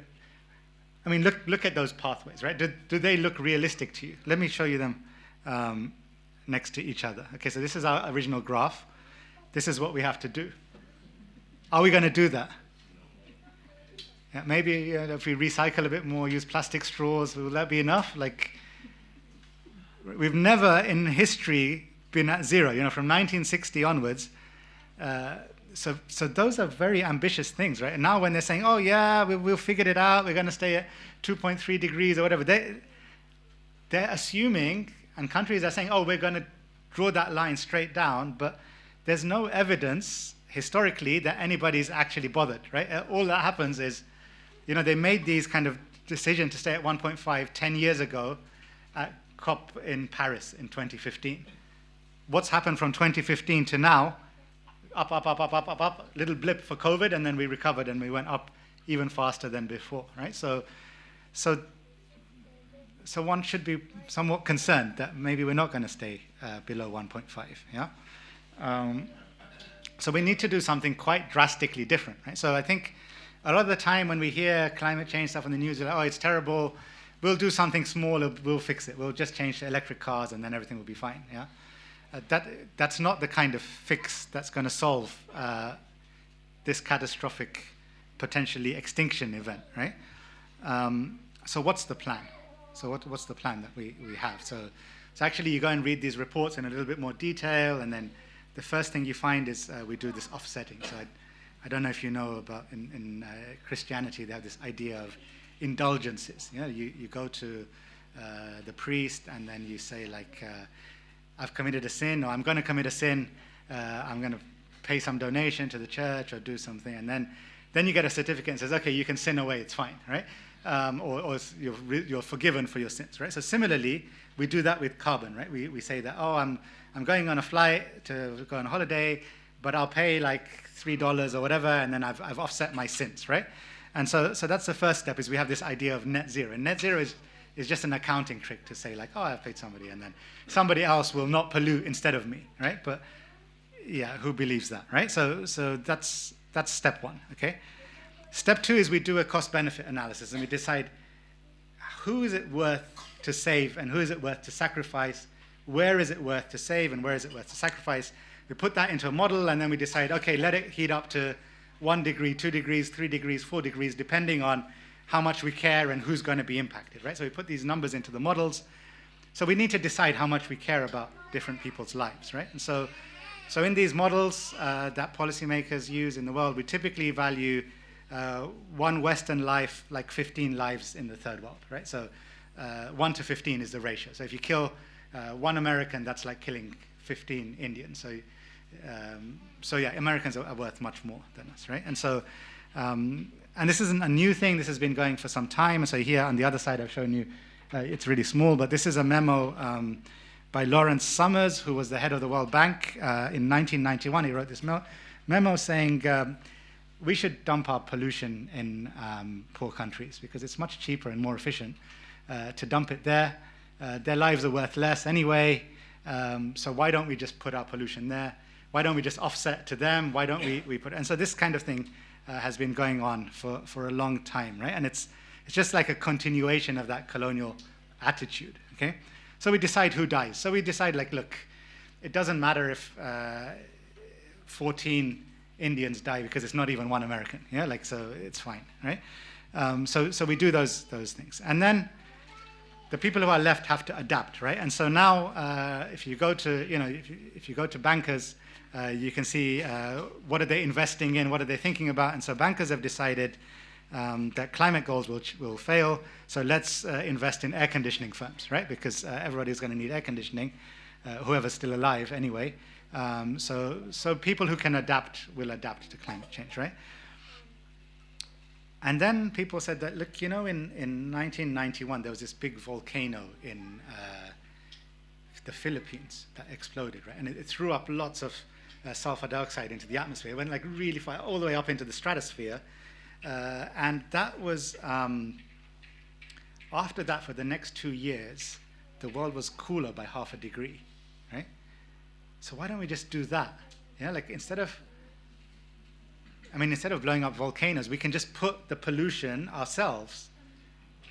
I mean, look at those pathways, right? Do they look realistic to you? Let me show you them next to each other. Okay, so this is our original graph. This is what we have to do. Are we going to do that? Yeah, maybe if we recycle a bit more, use plastic straws, will that be enough? Like, we've never in history been at 0, from 1960 onwards. So those are very ambitious things, right? And now when they're saying, oh yeah, we'll figure it out, we're going to stay at 2.3 degrees or whatever, they're assuming, and countries are saying, oh, we're going to draw that line straight down, but there's no evidence historically that anybody's actually bothered, right? All that happens is, they made these kind of decisions to stay at 1.5 10 years ago at COP in Paris in 2015. What's happened from 2015 to now? Up, little blip for COVID, and then we recovered and we went up even faster than before, right? So one should be somewhat concerned that maybe we're not going to stay below 1.5, yeah? So we need to do something quite drastically different, right? So I think a lot of the time when we hear climate change stuff on the news, we're like, oh, it's terrible, we'll do something smaller, we'll fix it, we'll just change to electric cars and then everything will be fine, yeah? That's not the kind of fix that's going to solve this catastrophic, potentially extinction event, right? So what's the plan? So what's the plan that we have? So actually you go and read these reports in a little bit more detail, and then the first thing you find is we do this offsetting. So I don't know if you know about in Christianity, they have this idea of indulgences. You go to the priest and then you say like, I've committed a sin, or I'm going to commit a sin, I'm going to pay some donation to the church or do something, and then you get a certificate and says, okay, you can sin away, it's fine, right? Or you're forgiven for your sins, right? So similarly, we do that with carbon, right? We say that, oh, I'm going on a flight to go on a holiday, but I'll pay like $3 or whatever, and then I've offset my sins, right? And so that's the first step, is we have this idea of net zero. And net zero is just an accounting trick to say like, oh, I've paid somebody, and then somebody else will not pollute instead of me, right? But yeah, who believes that, right? So that's step 1, okay? Step 2 is we do a cost-benefit analysis, and we decide who is it worth to save and who is it worth to sacrifice, where is it worth to save and where is it worth to sacrifice. We put that into a model, and then we decide, okay, let it heat up to 1 degree, 2 degrees, 3 degrees, 4 degrees, depending on how much we care and who's going to be impacted, right? So we put these numbers into the models. So we need to decide how much we care about different people's lives, right? And so in these models that policymakers use in the world, we typically value one Western life like 15 lives in the third world, right? So 1 to 15 is the ratio. So if you kill 1 American, that's like killing 15 Indians. So yeah, Americans are worth much more than us, right? And so, and this isn't a new thing. This has been going for some time. So here on the other side, I've shown you, it's really small, but this is a memo by Lawrence Summers, who was the head of the World Bank in 1991. He wrote this memo saying we should dump our pollution in poor countries because it's much cheaper and more efficient to dump it there. Their lives are worth less anyway, so why don't we just put our pollution there? Why don't we just offset to them? Why don't we put... And so this kind of thing has been going on for a long time, right? And it's just like a continuation of that colonial attitude, okay? So we decide who dies. So we decide, like, look, it doesn't matter if 14 Indians die because it's not even 1 American, yeah? Like, so it's fine, right? So we do those things. And then the people who are left have to adapt, right? And so now, if you go to, if you go to bankers, you can see what are they investing in, what are they thinking about, and so bankers have decided that climate goals will fail, so let's invest in air conditioning firms, right? Because everybody's going to need air conditioning, whoever's still alive anyway. So people who can adapt will adapt to climate change, right? And then people said that, look, in 1991, there was this big volcano in the Philippines that exploded, right? And it threw up lots of sulfur dioxide into the atmosphere. It went like really far, all the way up into the stratosphere. And that was after that, for the next 2 years, the world was cooler by 0.5 degree, right? So why don't we just do that? Yeah, like instead of blowing up volcanoes, we can just put the pollution ourselves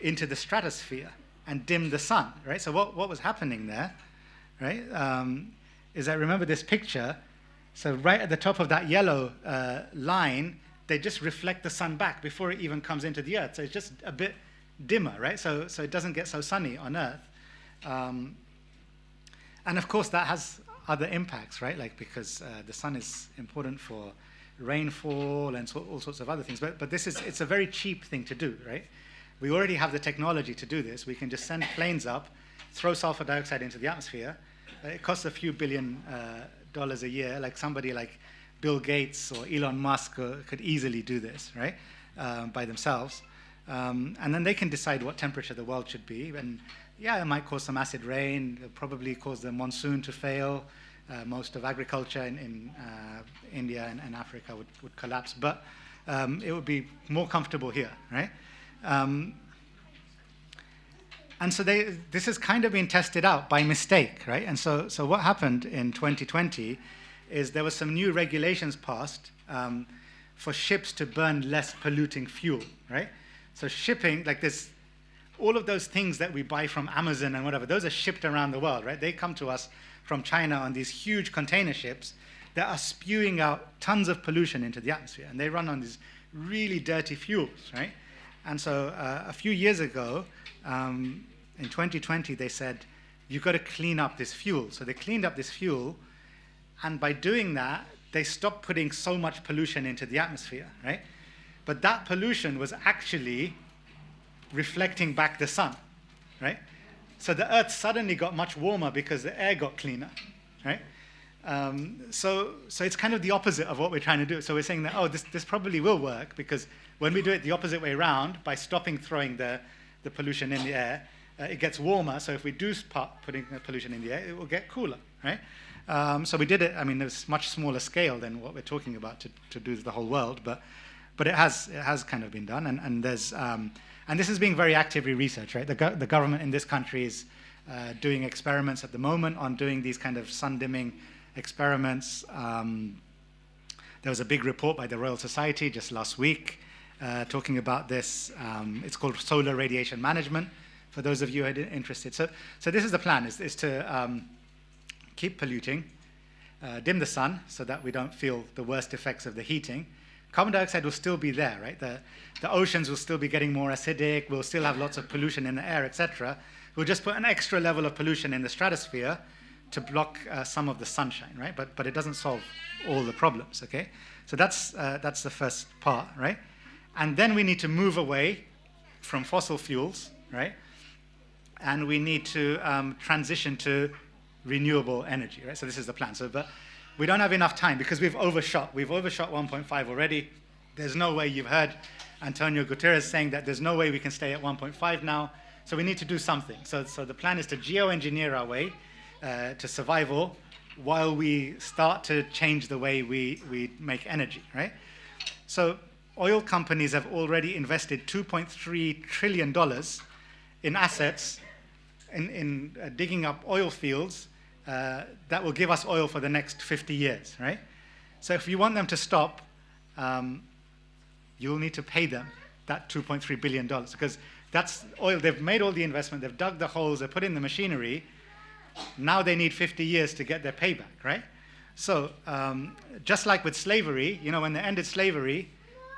into the stratosphere and dim the sun, right? So what was happening there, right, is that, remember this picture, so right at the top of that yellow line, they just reflect the sun back before it even comes into the earth. So it's just a bit dimmer, right? So it doesn't get so sunny on earth. And of course that has other impacts, right? Like because the sun is important for rainfall and all sorts of other things. But it's a very cheap thing to do, right? We already have the technology to do this. We can just send planes up, throw sulfur dioxide into the atmosphere. It costs a few billion dollars a year. Like somebody like Bill Gates or Elon Musk could easily do this, right, by themselves. And then they can decide what temperature the world should be. And yeah, it might cause some acid rain. It'll probably cause the monsoon to fail. Most of agriculture in India and Africa would collapse. But it would be more comfortable here, right? And so this has kind of been tested out by mistake, right? And so what happened in 2020 is there were some new regulations passed for ships to burn less polluting fuel, right? So shipping, like this, all of those things that we buy from Amazon and whatever, those are shipped around the world, right? They come to us from China on these huge container ships that are spewing out tons of pollution into the atmosphere, and they run on these really dirty fuels, right? And so a few years ago, in 2020, they said, you've got to clean up this fuel. So they cleaned up this fuel, and by doing that, they stopped putting so much pollution into the atmosphere, right? But that pollution was actually reflecting back the sun, right? So the earth suddenly got much warmer because the air got cleaner, right? So it's kind of the opposite of what we're trying to do. So we're saying that, oh, this probably will work, because when we do it the opposite way around, by stopping throwing the pollution in the air, it gets warmer. So if we do start putting the pollution in the air, it will get cooler, right? So we did it. I mean, it's much smaller scale than what we're talking about to do the whole world, but it has kind of been done, and there's and this is being very actively researched, right? The government in this country is doing experiments at the moment on doing these kind of sun dimming experiments. There was a big report by the Royal Society just last week talking about this. It's called solar radiation management, for those of you who are interested. So this is the plan, is to keep polluting, dim the sun so that we don't feel the worst effects of the heating. Carbon dioxide will still be there, right? The oceans will still be getting more acidic. We'll still have lots of pollution in the air, etc. We'll just put an extra level of pollution in the stratosphere to block some of the sunshine, right? But it doesn't solve all the problems, okay? So that's the first part, right? And then we need to move away from fossil fuels, right? And we need to transition to renewable energy, right? So this is the plan. But we don't have enough time because we've overshot. We've overshot 1.5 already. There's no way. You've heard Antonio Guterres saying that there's no way we can stay at 1.5 now. So we need to do something. So the plan is to geoengineer our way to survival while we start to change the way we make energy, right? So oil companies have already invested $2.3 trillion in assets in digging up oil fields that will give us oil for the next 50 years, right? So if you want them to stop, you'll need to pay them that $2.3 billion, because that's oil. They've made all the investment, they've dug the holes, they've put in the machinery. Now they need 50 years to get their payback, right? So just like with slavery, you know, when they ended slavery,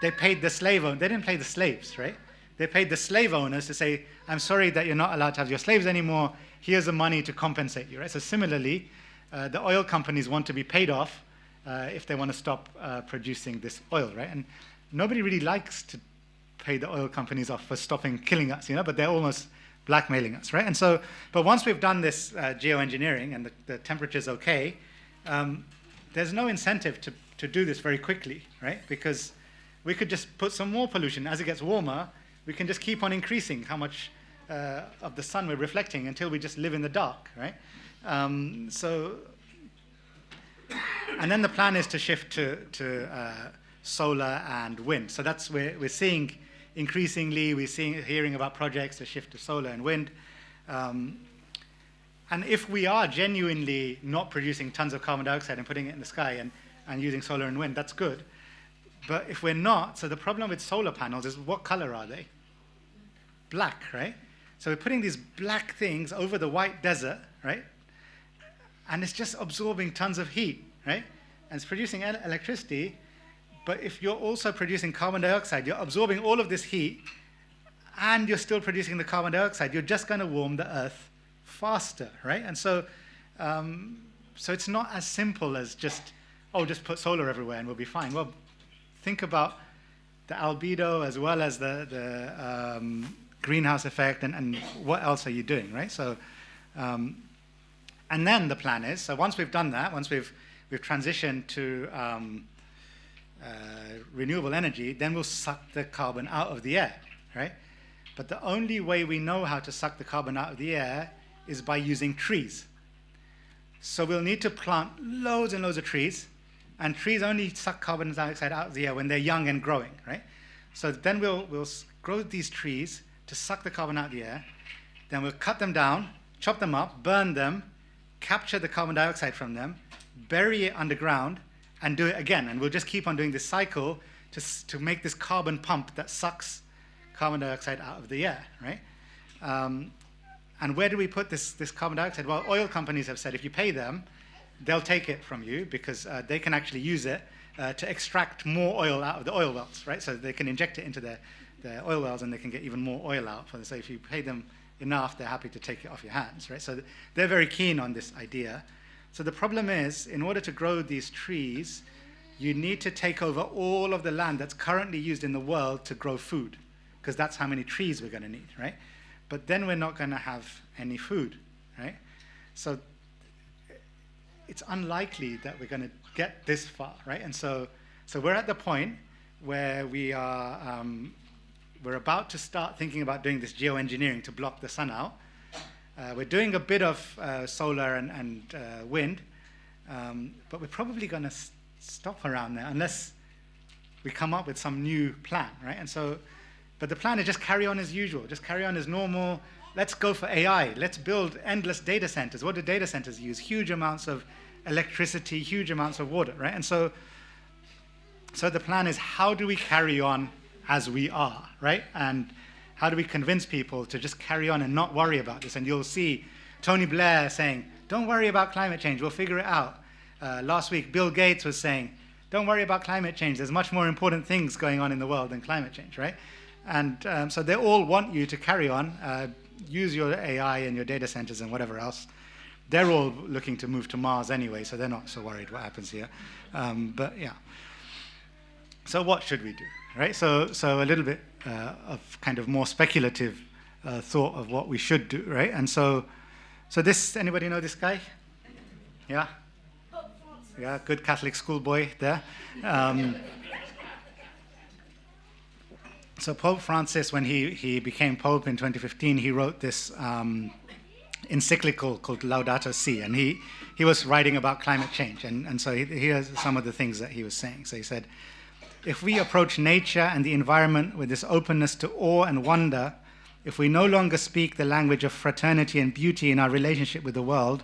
they paid the slave owner. They didn't pay the slaves, right? They paid the slave owners to say, I'm sorry that you're not allowed to have your slaves anymore. Here's the money to compensate you, right? So similarly, the oil companies want to be paid off if they want to stop producing this oil, right? And nobody really likes to pay the oil companies off for stopping killing us, you know, but they're almost blackmailing us, right? And so, but once we've done this geoengineering and the temperature's okay, there's no incentive to do this very quickly, right? Because we could just put some more pollution. As it gets warmer, we can just keep on increasing how much of the sun we're reflecting until we just live in the dark, right? And then the plan is to shift to solar and wind. So that's where we're seeing increasingly we're hearing about projects to shift to solar and wind. And if we are genuinely not producing tons of carbon dioxide and putting it in the sky and using solar and wind, that's good. But if we're not, so the problem with solar panels is what color are they? Black, right? So we're putting these black things over the white desert, right? And it's just absorbing tons of heat, right? And it's producing electricity, but if you're also producing carbon dioxide, you're absorbing all of this heat, and you're still producing the carbon dioxide, you're just going to warm the Earth faster, right? And so, so it's not as simple as just put solar everywhere and we'll be fine. Well, think about the albedo as well as the greenhouse effect and what else are you doing, right? So, and then the plan is, so once we've done that, once we've transitioned to renewable energy, then we'll suck the carbon out of the air, right? But the only way we know how to suck the carbon out of the air is by using trees. So we'll need to plant loads and loads of trees, and trees only suck carbon dioxide out of the air when they're young and growing, right? So then we'll grow these trees to suck the carbon out of the air, then we'll cut them down, chop them up, burn them, capture the carbon dioxide from them, bury it underground, and do it again. And we'll just keep on doing this cycle to make this carbon pump that sucks carbon dioxide out of the air, right? And where do we put this carbon dioxide? Well, oil companies have said if you pay them, they'll take it from you because they can actually use it to extract more oil out of the oil wells, right? So they can inject it into their oil wells and they can get even more oil out. So if you pay them enough, they're happy to take it off your hands, right? So they're very keen on this idea. So the problem is, in order to grow these trees, you need to take over all of the land that's currently used in the world to grow food, because that's how many trees we're going to need, right? But then we're not going to have any food, right? So it's unlikely that we're going to get this far, right? And so we're at the point where we're about to start thinking about doing this geoengineering to block the sun out. We're doing a bit of solar and wind, but we're probably going to stop around there unless we come up with some new plan, right? And so, but the plan is just carry on as usual, just carry on as normal. Let's go for AI. Let's build endless data centers. What do data centers use? Huge amounts of electricity, huge amounts of water, right? And so the plan is, how do we carry on as we are, right? And how do we convince people to just carry on and not worry about this? And you'll see Tony Blair saying, don't worry about climate change, we'll figure it out. Last week, Bill Gates was saying, don't worry about climate change, there's much more important things going on in the world than climate change, right? And so they all want you to carry on, use your AI and your data centers and whatever else. They're all looking to move to Mars anyway, so they're not so worried what happens here. But yeah. So what should we do, right? So a little bit of kind of more speculative thought of what we should do, right? And so this, anybody know this guy? Yeah? Yeah, good Catholic schoolboy there. So Pope Francis, when he became Pope in 2015, he wrote this encyclical called Laudato Si, and he was writing about climate change. And so here's some of the things that he was saying. So he said, if we approach nature and the environment with this openness to awe and wonder, if we no longer speak the language of fraternity and beauty in our relationship with the world,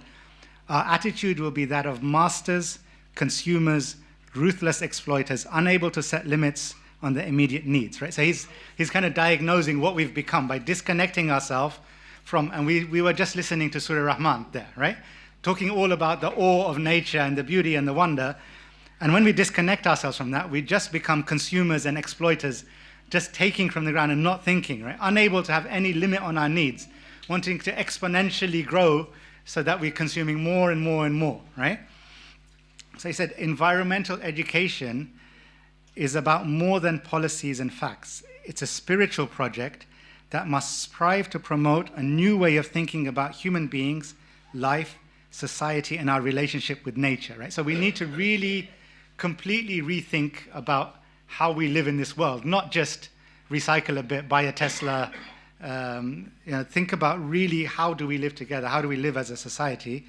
our attitude will be that of masters, consumers, ruthless exploiters, unable to set limits on their immediate needs, right? So he's kind of diagnosing what we've become by disconnecting ourselves from, and we were just listening to Surah Rahman there, right? Talking all about the awe of nature and the beauty and the wonder. And when we disconnect ourselves from that, we just become consumers and exploiters, just taking from the ground and not thinking, right? Unable to have any limit on our needs, wanting to exponentially grow so that we're consuming more and more and more, right? So he said, environmental education is about more than policies and facts. It's a spiritual project that must strive to promote a new way of thinking about human beings, life, society, and our relationship with nature, right? So we need to really completely rethink about how we live in this world, not just recycle a bit, buy a Tesla, think about really how do we live together, how do we live as a society.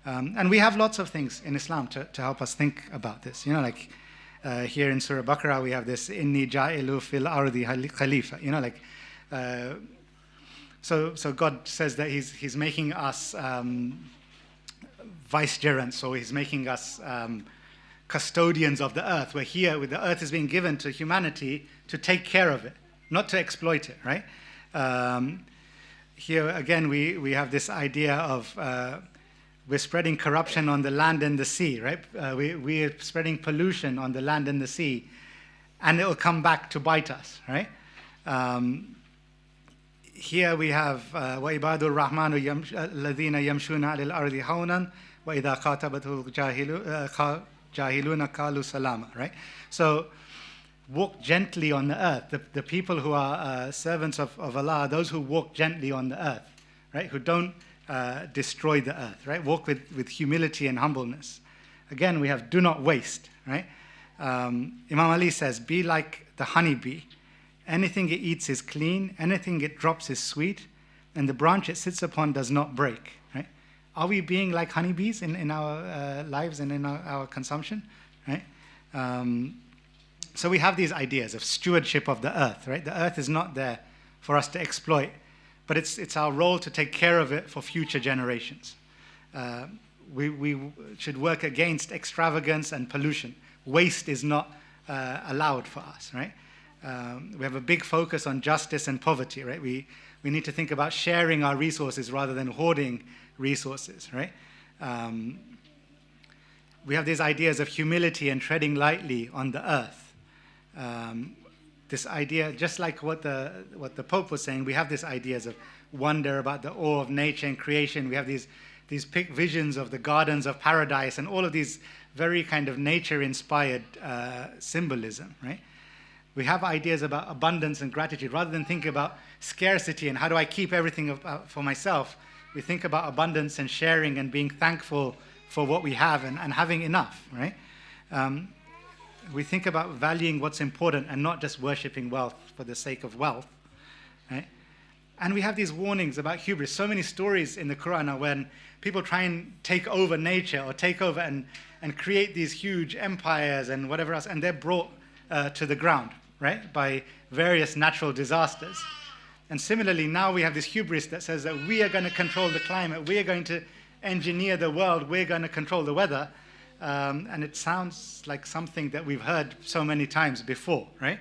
And we have lots of things in Islam to help us think about this, like Here in Surah Baqarah, we have this, Inni ja'ilu fil ardi khalifa, like, so God says that he's making us vicegerents, or he's making us custodians of the earth. We're here, the earth is being given to humanity to take care of it, not to exploit it, right? Here again, we have this idea of we're spreading corruption on the land and the sea, right? We're spreading pollution on the land and the sea, and it will come back to bite us, right? Here we have وَإِبَادُ الرَّحْمَنُ الَّذِينَ يَمْشُونَ عَلَى الْأَرْضِ هَوْنًا وَإِذَا خَاطَبَتْهُمُ الْجَاهِلُونَ قَالُوا سَلَامًا, right? So walk gently on the earth. The people who are servants of Allah, those who walk gently on the earth, right? Who don't destroy the earth, right? Walk with humility and humbleness. Again, we have do not waste, right? Imam Ali says, be like the honeybee. Anything it eats is clean, anything it drops is sweet, and the branch it sits upon does not break, right? Are we being like honeybees in our lives and in our consumption, right? So we have these ideas of stewardship of the earth, right? The earth is not there for us to exploit, but it's our role to take care of it for future generations. We should work against extravagance and pollution. Waste is not allowed for us, right? We have a big focus on justice and poverty, right? We need to think about sharing our resources rather than hoarding resources, right? We have these ideas of humility and treading lightly on the earth. This idea, just like what the Pope was saying, we have these ideas of wonder about the awe of nature and creation. We have these visions of the gardens of paradise and all of these very kind of nature-inspired symbolism, right? We have ideas about abundance and gratitude. Rather than think about scarcity and how do I keep everything for myself, we think about abundance and sharing and being thankful for what we have and having enough, right? We think about valuing what's important and not just worshipping wealth for the sake of wealth, right? And we have these warnings about hubris. So many stories in the Quran are when people try and take over nature or take over and create these huge empires and whatever else, and they're brought to the ground, right, by various natural disasters. And similarly, now we have this hubris that says that we are going to control the climate, we are going to engineer the world, we're going to control the weather. And it sounds like something that we've heard so many times before, right?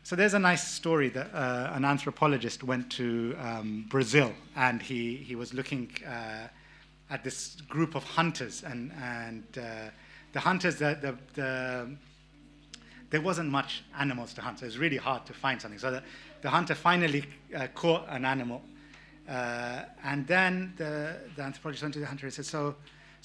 So there's a nice story that an anthropologist went to Brazil, and he was looking at this group of hunters, and the hunters, there wasn't much animals to hunt, so it was really hard to find something. So the hunter finally caught an animal, and then the anthropologist went to the hunter and said, so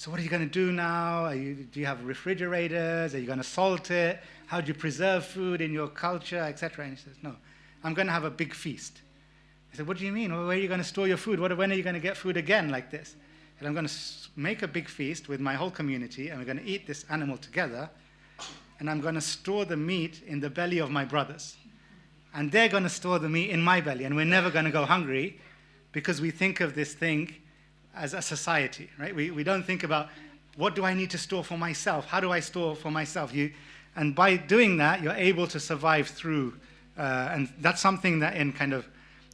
what are you going to do now? Do you have refrigerators? Are you going to salt it? How do you preserve food in your culture, etc.? And he says, no, I'm going to have a big feast. I said, what do you mean? Well, where are you going to store your food? When are you going to get food again like this? And I'm going to make a big feast with my whole community, and we're going to eat this animal together, and I'm going to store the meat in the belly of my brothers. And they're going to store the meat in my belly, and we're never going to go hungry because we think of this thing as a society, right? We don't think about, what do I need to store for myself? How do I store for myself? And by doing that, you're able to survive through, and that's something that in kind of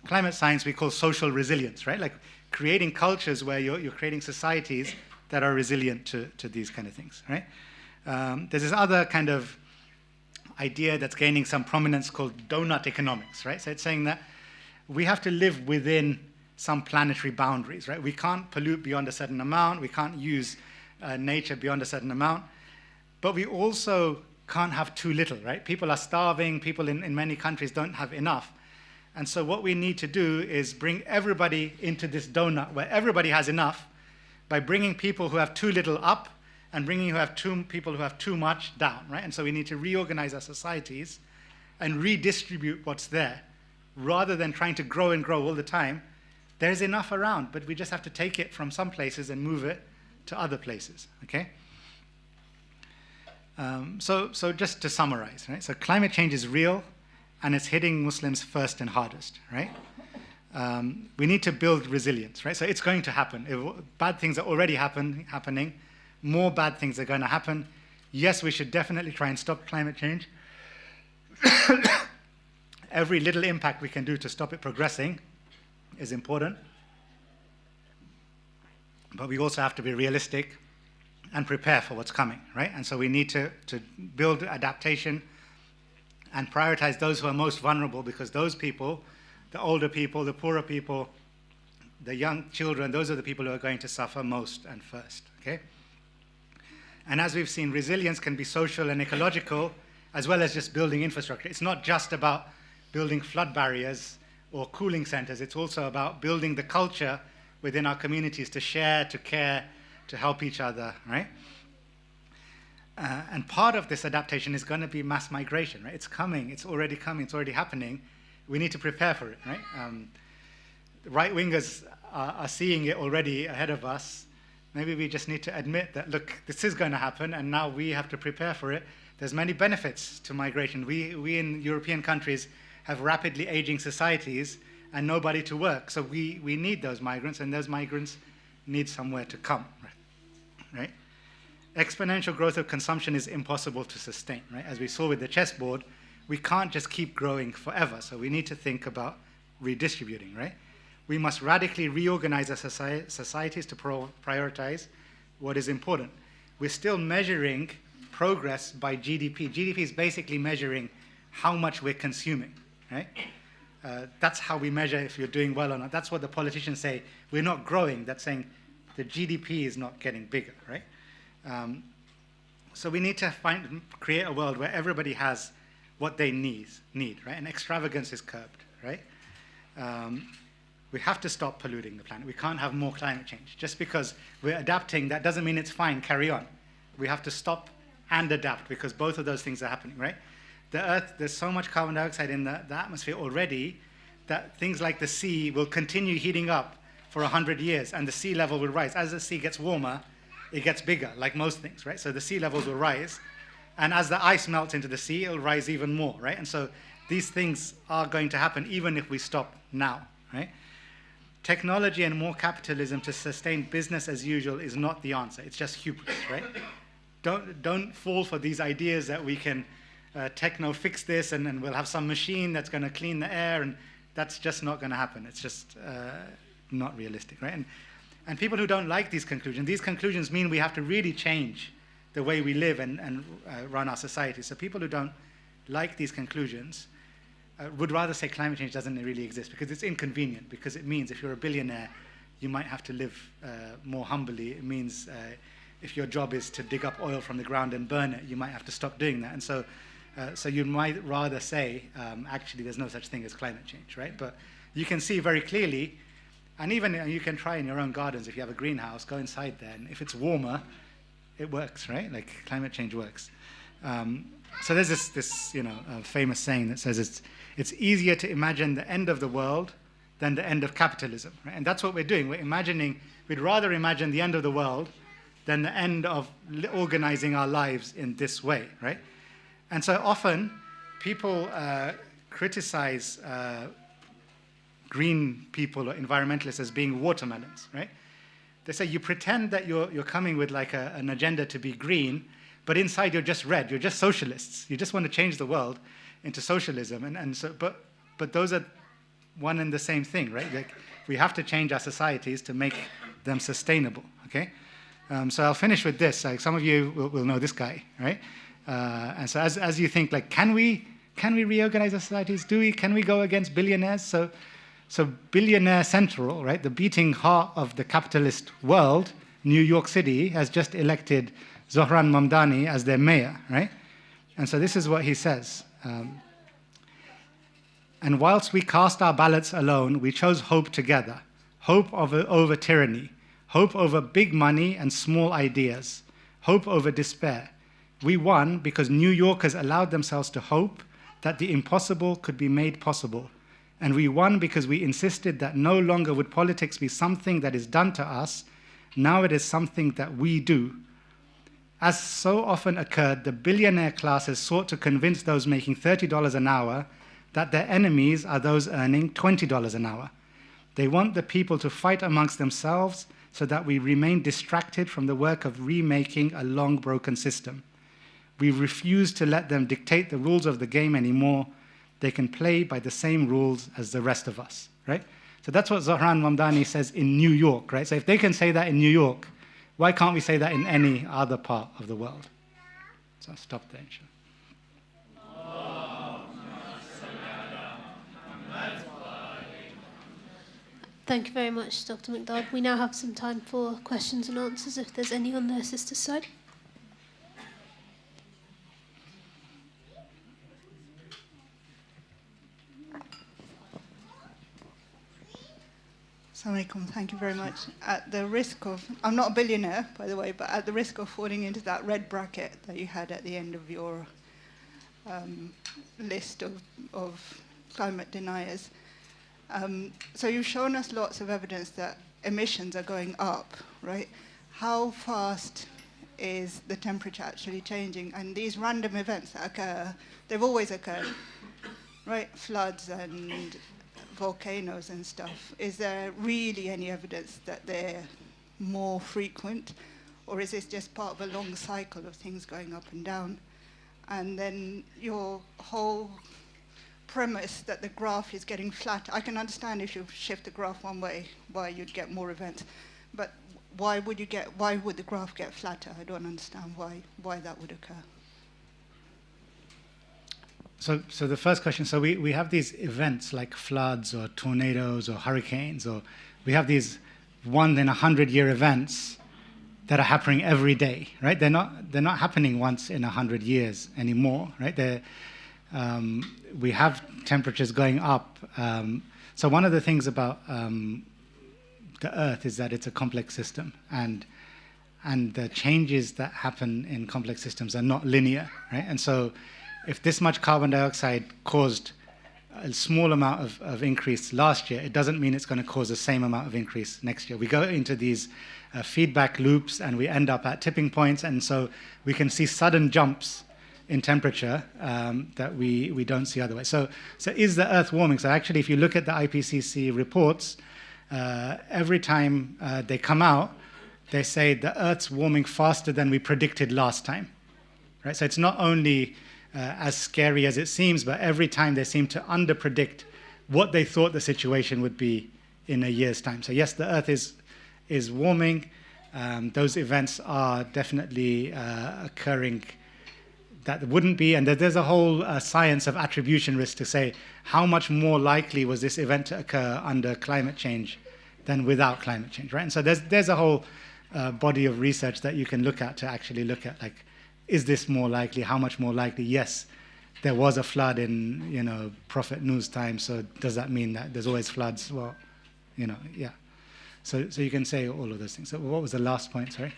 climate science we call social resilience, right? Like creating cultures where you're creating societies that are resilient to these kind of things, right? There's this other kind of idea that's gaining some prominence called donut economics, right? So it's saying that we have to live within some planetary boundaries, right? We can't pollute beyond a certain amount. We can't use nature beyond a certain amount. But we also can't have too little, right? People are starving. People in many countries don't have enough. And so what we need to do is bring everybody into this donut where everybody has enough by bringing people who have too little up and bringing people who have too much down, right? And so we need to reorganize our societies and redistribute what's there rather than trying to grow and grow all the time. There's enough around, but we just have to take it from some places and move it to other places, okay? So just to summarize, right? So climate change is real, and it's hitting Muslims first and hardest, right? We need to build resilience, right? So it's going to happen. Bad things are already happening. More bad things are going to happen. Yes, we should definitely try and stop climate change. Every little impact we can do to stop it progressing is important. But we also have to be realistic and prepare for what's coming, right? And so we need to build adaptation and prioritize those who are most vulnerable, because those people, the older people, the poorer people, the young children, those are the people who are going to suffer most and first, okay? And as we've seen, resilience can be social and ecological, as well as just building infrastructure. It's not just about building flood barriers or cooling centers. It's also about building the culture within our communities to share, to care, to help each other, right? And part of this adaptation is going to be mass migration, right? It's coming, it's already happening. We need to prepare for it, right? The right-wingers are seeing it already ahead of us. Maybe we just need to admit that, look, this is going to happen, and now we have to prepare for it. There's many benefits to migration. We in European countries have rapidly aging societies and nobody to work. So we need those migrants, and those migrants need somewhere to come, right? Exponential growth of consumption is impossible to sustain, right? As we saw with the chessboard, we can't just keep growing forever. So we need to think about redistributing, right? We must radically reorganize our societies to prioritize what is important. We're still measuring progress by GDP. GDP is basically measuring how much we're consuming, right? That's how we measure if you're doing well or not. That's what the politicians say. We're not growing. That's saying the GDP is not getting bigger, right? So we need to create a world where everybody has what they need, right? And extravagance is curbed, right? We have to stop polluting the planet. We can't have more climate change. Just because we're adapting, that doesn't mean it's fine, carry on. We have to stop and adapt, because both of those things are happening, right? The Earth, there's so much carbon dioxide in the atmosphere already that things like the sea will continue heating up for 100 years, and the sea level will rise. As the sea gets warmer, it gets bigger, like most things, right? So the sea levels will rise, and as the ice melts into the sea, it'll rise even more, right? And so these things are going to happen even if we stop now, right? Technology and more capitalism to sustain business as usual is not the answer. It's just hubris, right? Don't fall for these ideas that we can techno fix this and we'll have some machine that's going to clean the air, and that's just not going to happen. It's just not realistic, right? And people who don't like these conclusions mean we have to really change the way we live and run our society. So people who don't like these conclusions would rather say climate change doesn't really exist, because it's inconvenient, because it means if you're a billionaire, you might have to live more humbly. It means if your job is to dig up oil from the ground and burn it, you might have to stop doing that. And so you might rather say, actually, there's no such thing as climate change, right? But you can see very clearly, and even you can try in your own gardens, if you have a greenhouse, go inside there, and if it's warmer, it works, right? Like climate change works. So there's this famous saying that says it's easier to imagine the end of the world than the end of capitalism, right? And that's what we're doing. We'd rather imagine the end of the world than the end of organizing our lives in this way, right? And so often people criticize green people or environmentalists as being watermelons, right? They say you pretend that you're coming with like an agenda to be green, but inside you're just red. You're just socialists. You just want to change the world into socialism, but those are one and the same thing, right? Like we have to change our societies to make them sustainable. Okay, so I'll finish with this. Like some of you will know this guy, right? And so as you think, like, can we reorganize our societies? Can we go against billionaires? So Billionaire Central, right, the beating heart of the capitalist world, New York City, has just elected Zohran Mamdani as their mayor, right? And so this is what he says. And whilst we cast our ballots alone, we chose hope together. Hope over tyranny. Hope over big money and small ideas. Hope over despair. We won because New Yorkers allowed themselves to hope that the impossible could be made possible. And we won because we insisted that no longer would politics be something that is done to us. Now it is something that we do. As so often occurred, the billionaire classes sought to convince those making $30 an hour that their enemies are those earning $20 an hour. They want the people to fight amongst themselves so that we remain distracted from the work of remaking a long broken system. We refuse to let them dictate the rules of the game anymore. They can play by the same rules as the rest of us, right? So that's what Zohran Mamdani says in New York, right? So if they can say that in New York, why can't we say that in any other part of the world? So I'll stop there, inshallah. Thank you very much, Dr. Miqdad. We now have some time for questions and answers, if there's any on their sister's side. Assalamu alaikum. Thank you very much. At the risk of, I'm not a billionaire, by the way, but at the risk of falling into that red bracket that you had at the end of your list of climate deniers. So you've shown us lots of evidence that emissions are going up, right? How fast is the temperature actually changing? And these random events that occur, they've always occurred, right? Floods and volcanoes and stuff. Is there really any evidence that they're more frequent? Or is this just part of a long cycle of things going up and down? And then your whole premise that the graph is getting flat. I can understand if you shift the graph one way, why you'd get more events. But why would the graph get flatter? I don't understand why that would occur. So the first question, so we have these events like floods or tornadoes or hurricanes, or we have these 1 in 100-year events that are happening every day, right? They're not happening once in 100 years anymore, right? We have temperatures going up. So one of the things about the Earth is that it's a complex system, and the changes that happen in complex systems are not linear, right? And so if this much carbon dioxide caused a small amount of increase last year, it doesn't mean it's going to cause the same amount of increase next year. We go into these feedback loops and we end up at tipping points, and so we can see sudden jumps in temperature that we don't see otherwise. So is the Earth warming? So actually, if you look at the IPCC reports, every time they come out, they say the Earth's warming faster than we predicted last time, right? So it's not only as scary as it seems, but every time they seem to underpredict what they thought the situation would be in a year's time. So yes, the Earth is warming. Those events are definitely occurring that wouldn't be, and there's a whole science of attribution risk to say how much more likely was this event to occur under climate change than without climate change, right? And so there's a whole body of research that you can look at to actually look at, like, is this more likely? How much more likely? Yes, there was a flood in, Prophet Nuh's time, so does that mean that there's always floods? Well, yeah. So you can say all of those things. So what was the last point, sorry?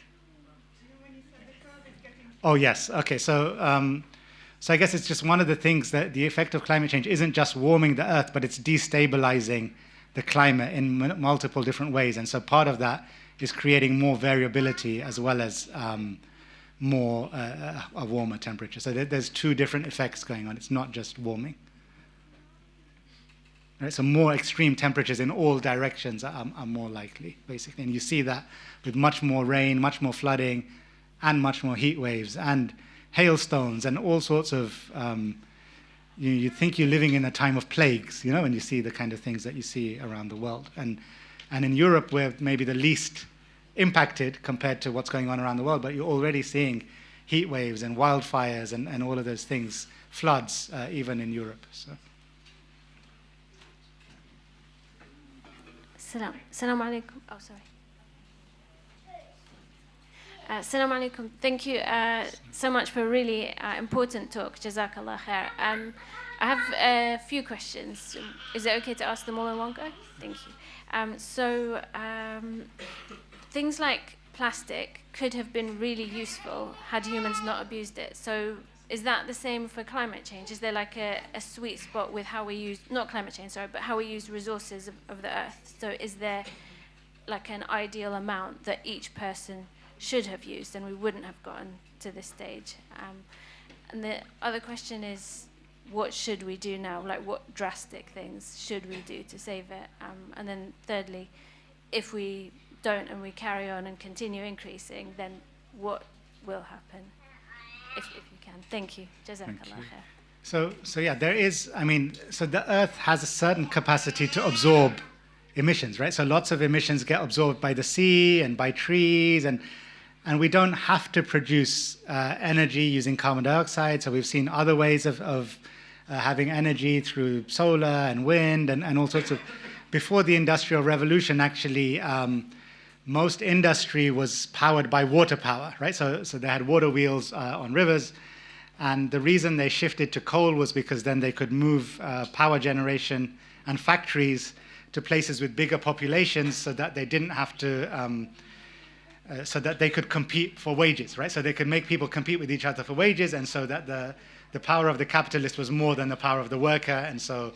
Oh, yes. Okay, so I guess it's just one of the things that the effect of climate change isn't just warming the Earth, but it's destabilizing the climate in multiple different ways. And so part of that is creating more variability as well as more a warmer temperature. So there's two different effects going on. It's not just warming. Right? So more extreme temperatures in all directions are more likely, basically. And you see that with much more rain, much more flooding, and much more heat waves, and hailstones, and all sorts of... you think you're living in a time of plagues, when you see the kind of things that you see around the world. And in Europe, we're maybe the least impacted compared to what's going on around the world, but you're already seeing heat waves and wildfires and all of those things, floods, even in Europe. So. Salam alaikum. Oh, sorry. Salam alaikum. Thank you so much for a really important talk. Jazakallah khair. I have a few questions. Is it okay to ask them all in one go? Thank you. Things like plastic could have been really useful had humans not abused it. So is that the same for climate change? Is there like a sweet spot with how we use, not climate change, sorry, but how we use resources of the earth? So is there like an ideal amount that each person should have used and we wouldn't have gotten to this stage? And the other question is, what should we do now? Like, what drastic things should we do to save it? And then thirdly, if we don't and we carry on and continue increasing, then what will happen if you can. Thank you. Jazakallah khair. So yeah, there is, so the Earth has a certain capacity to absorb emissions, right? So lots of emissions get absorbed by the sea and by trees, and we don't have to produce energy using carbon dioxide. So we've seen other ways of having energy through solar and wind and all sorts of. Before the Industrial Revolution, actually, most industry was powered by water power, right? So they had water wheels on rivers. And the reason they shifted to coal was because then they could move power generation and factories to places with bigger populations so that they didn't have to, so that they could compete for wages, right? So they could make people compete with each other for wages, and so that the power of the capitalist was more than the power of the worker, and so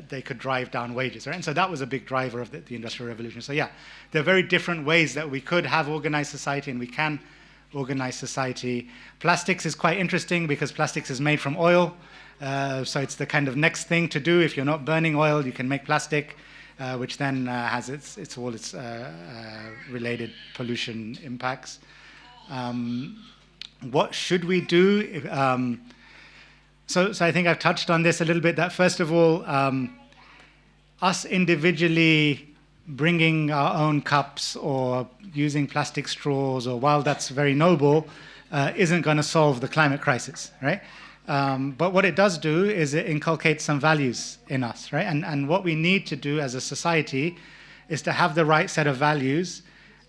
they could drive down wages, right? And so that was a big driver of the Industrial Revolution. So yeah, there are very different ways that we could have organized society, and we can organized society. Plastics is quite interesting because plastics is made from oil. So it's the kind of next thing to do. If you're not burning oil, you can make plastic, which then has all its related pollution impacts. What should we do? So I think I've touched on this a little bit, that first of all, us individually bringing our own cups or using plastic straws, or while that's very noble, isn't going to solve the climate crisis, right? But what it does do is it inculcates some values in us, right? And what we need to do as a society is to have the right set of values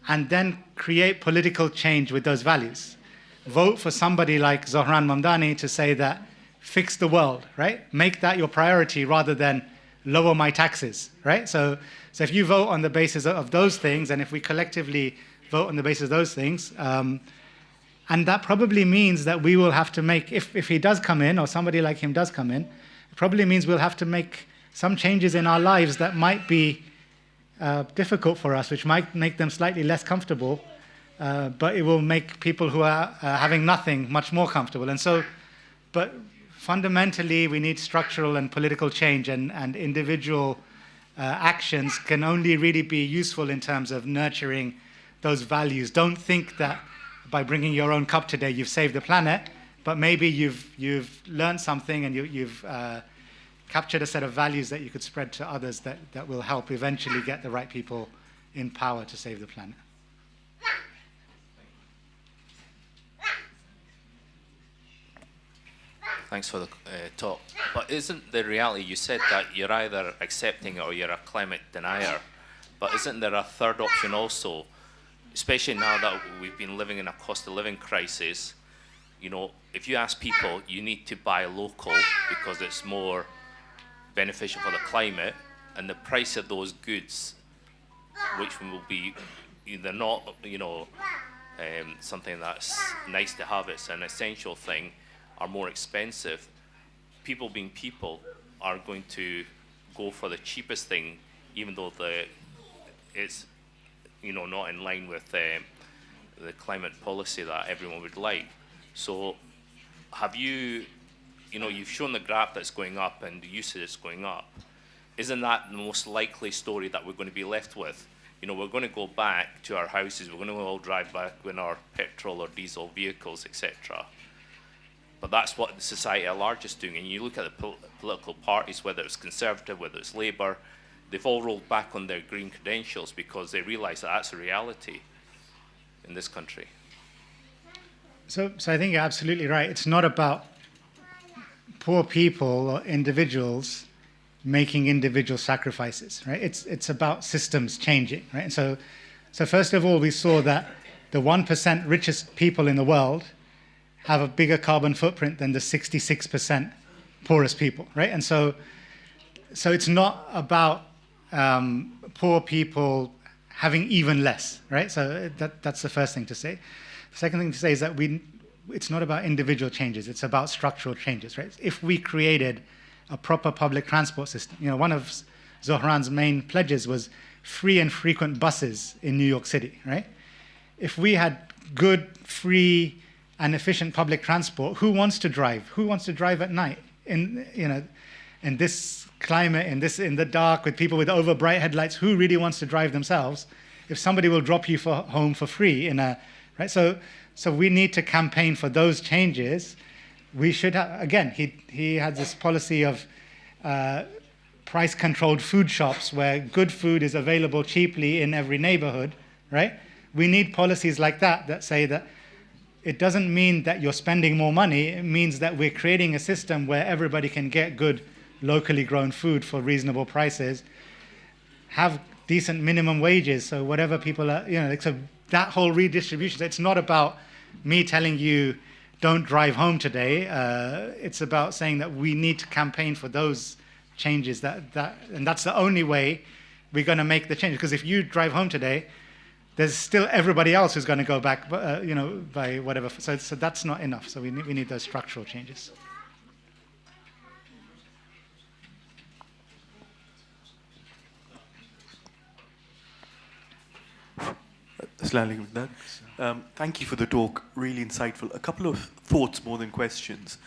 and then create political change with those values. Vote for somebody like Zohran Mamdani to say that fix the world, right? Make that your priority rather than lower my taxes, right? So if you vote on the basis of those things, and if we collectively vote on the basis of those things, and that probably means that we will have to make, if he does come in, or somebody like him does come in, it probably means we'll have to make some changes in our lives that might be difficult for us, which might make them slightly less comfortable, but it will make people who are having nothing much more comfortable. And so, but fundamentally, we need structural and political change, and individual actions can only really be useful in terms of nurturing those values. Don't think that by bringing your own cup today, you've saved the planet, but maybe you've learned something, and you've captured a set of values that you could spread to others that will help eventually get the right people in power to save the planet. Thanks for the talk. But isn't the reality, you said that you're either accepting it or you're a climate denier, but isn't there a third option also, especially now that we've been living in a cost of living crisis? You know, if you ask people, you need to buy local because it's more beneficial for the climate, and the price of those goods, which will be either not, something that's nice to have, it's an essential thing, are more expensive. People being people are going to go for the cheapest thing, even though it's not in line with the climate policy that everyone would like. So have you've shown the graph that's going up and the usage is going up. Isn't that the most likely story that we're going to be left with? We're going to go back to our houses, we're going to all drive back in our petrol or diesel vehicles, etc. But that's what the society at large is doing. And you look at the political parties, whether it's Conservative, whether it's Labour, they've all rolled back on their green credentials because they realise that that's a reality in this country. So I think you're absolutely right. It's not about poor people or individuals making individual sacrifices, right? It's about systems changing, right? And so first of all, we saw that the 1% richest people in the world have a bigger carbon footprint than the 66% poorest people, right? And so it's not about poor people having even less, right? So that's the first thing to say. The second thing to say is that it's not about individual changes, it's about structural changes, right? If we created a proper public transport system, one of Zohran's main pledges was free and frequent buses in New York City, right? If we had good, free, and efficient public transport, who wants to drive? Who wants to drive at night in this climate, in the dark, with people with over bright headlights? Who really wants to drive themselves? If somebody will drop you home for free in a right? So we need to campaign for those changes. We should have, again, he had this policy of price-controlled food shops where good food is available cheaply in every neighborhood, right? We need policies like that say that it doesn't mean that you're spending more money. It means that we're creating a system where everybody can get good locally grown food for reasonable prices, have decent minimum wages, so whatever people are, so that whole redistribution, it's not about me telling you don't drive home today. It's about saying that we need to campaign for those changes, and that's the only way we're going to make the change. Because if you drive home today, there's still everybody else who's going to go back, by whatever. So that's not enough. So we need those structural changes. Assalamu alaikum. Thank you for the talk, really insightful. A couple of thoughts more than questions.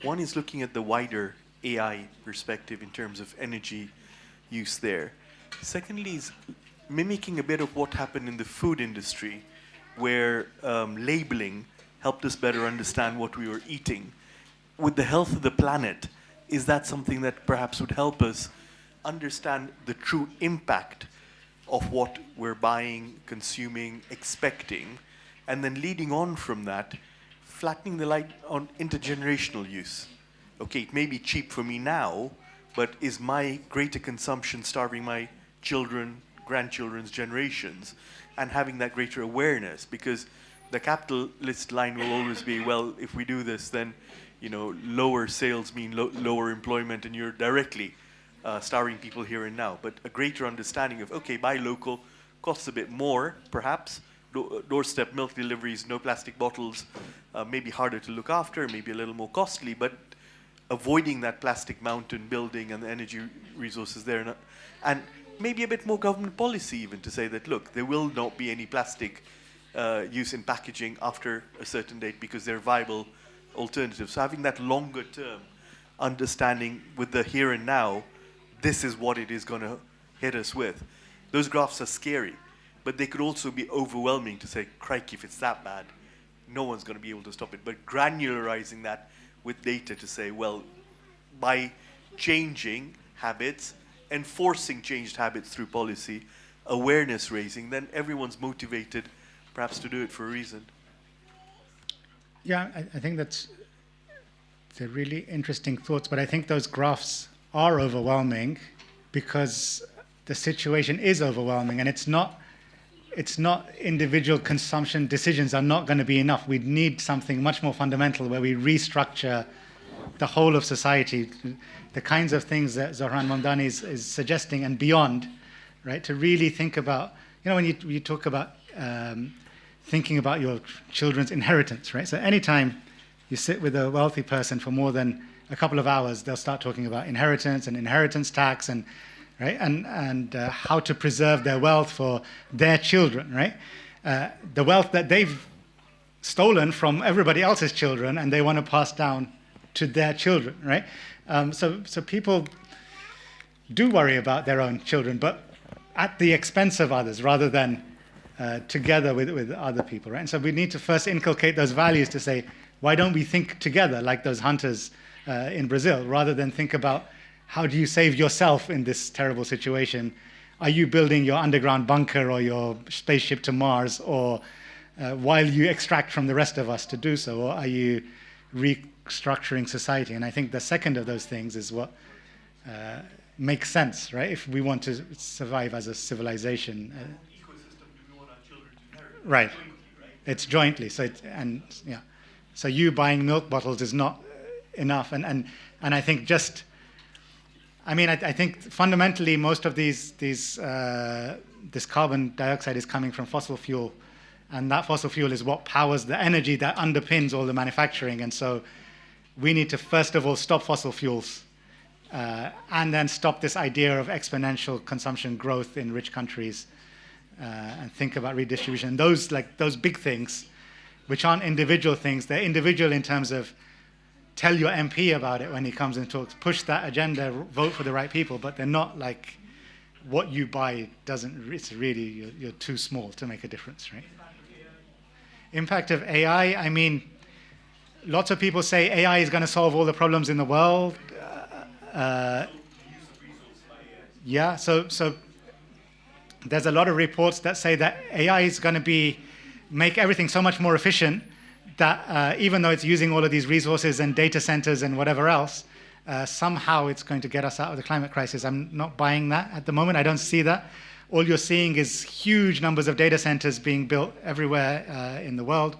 One is looking at the wider AI perspective in terms of energy use there. Secondly is mimicking a bit of what happened in the food industry, where labeling helped us better understand what we were eating. With the health of the planet, is that something that perhaps would help us understand the true impact of what we're buying, consuming, expecting, and then leading on from that, flattening the light on intergenerational use? Okay, it may be cheap for me now, but is my greater consumption starving my children, grandchildren's generations, and having that greater awareness? Because the capitalist line will always be, well, if we do this, then lower sales mean lower employment, and you're directly starving people here and now. But a greater understanding of, okay, buy local, costs a bit more, perhaps. Doorstep milk deliveries, no plastic bottles, maybe harder to look after, maybe a little more costly, but avoiding that plastic mountain building and the energy resources there. And maybe a bit more government policy even to say that, look, there will not be any plastic use in packaging after a certain date because they're viable alternatives. So having that longer term understanding with the here and now, this is what it is going to hit us with. Those graphs are scary, but they could also be overwhelming to say, crikey, if it's that bad, no one's going to be able to stop it. But granularizing that with data to say, well, by changing habits, enforcing changed habits through policy, awareness raising, then everyone's motivated perhaps to do it for a reason. Yeah, I think they're really interesting thoughts, but I think those graphs are overwhelming because the situation is overwhelming, and it's not individual consumption decisions are not going to be enough. We need something much more fundamental where we restructure the whole of society, the kinds of things that Zohran Mamdani is suggesting and beyond, right? To really think about, when you talk about thinking about your children's inheritance, right? So anytime you sit with a wealthy person for more than a couple of hours, they'll start talking about inheritance and inheritance tax and right, and how to preserve their wealth for their children, right? The wealth that they've stolen from everybody else's children, and they want to pass down to their children, right? So people do worry about their own children, but at the expense of others, rather than together with other people, right? And so we need to first inculcate those values to say, why don't we think together like those hunters in Brazil, rather than think about how do you save yourself in this terrible situation? Are you building your underground bunker or your spaceship to Mars, or while you extract from the rest of us to do so, or are you restructuring society? And I think the second of those things is what makes sense, right? If we want to survive as a civilization. Ecosystem do we want our children to inherit? Right. Jointly, right? It's jointly. So you buying milk bottles is not enough. And I think I think fundamentally most of this carbon dioxide is coming from fossil fuel, and that fossil fuel is what powers the energy that underpins all the manufacturing. And so we need to first of all stop fossil fuels, and then stop this idea of exponential consumption growth in rich countries, and think about redistribution. And those big things, which aren't individual things, they're individual in terms of tell your MP about it when he comes and talks, push that agenda, vote for the right people, but they're not like what you buy it's really, you're too small to make a difference, right? Impact of AI, I mean, lots of people say AI is going to solve all the problems in the world. Yeah, so there's a lot of reports that say that AI is going to make everything so much more efficient that even though it's using all of these resources and data centers and whatever else, somehow it's going to get us out of the climate crisis. I'm not buying that at the moment. I don't see that. All you're seeing is huge numbers of data centers being built everywhere in the world,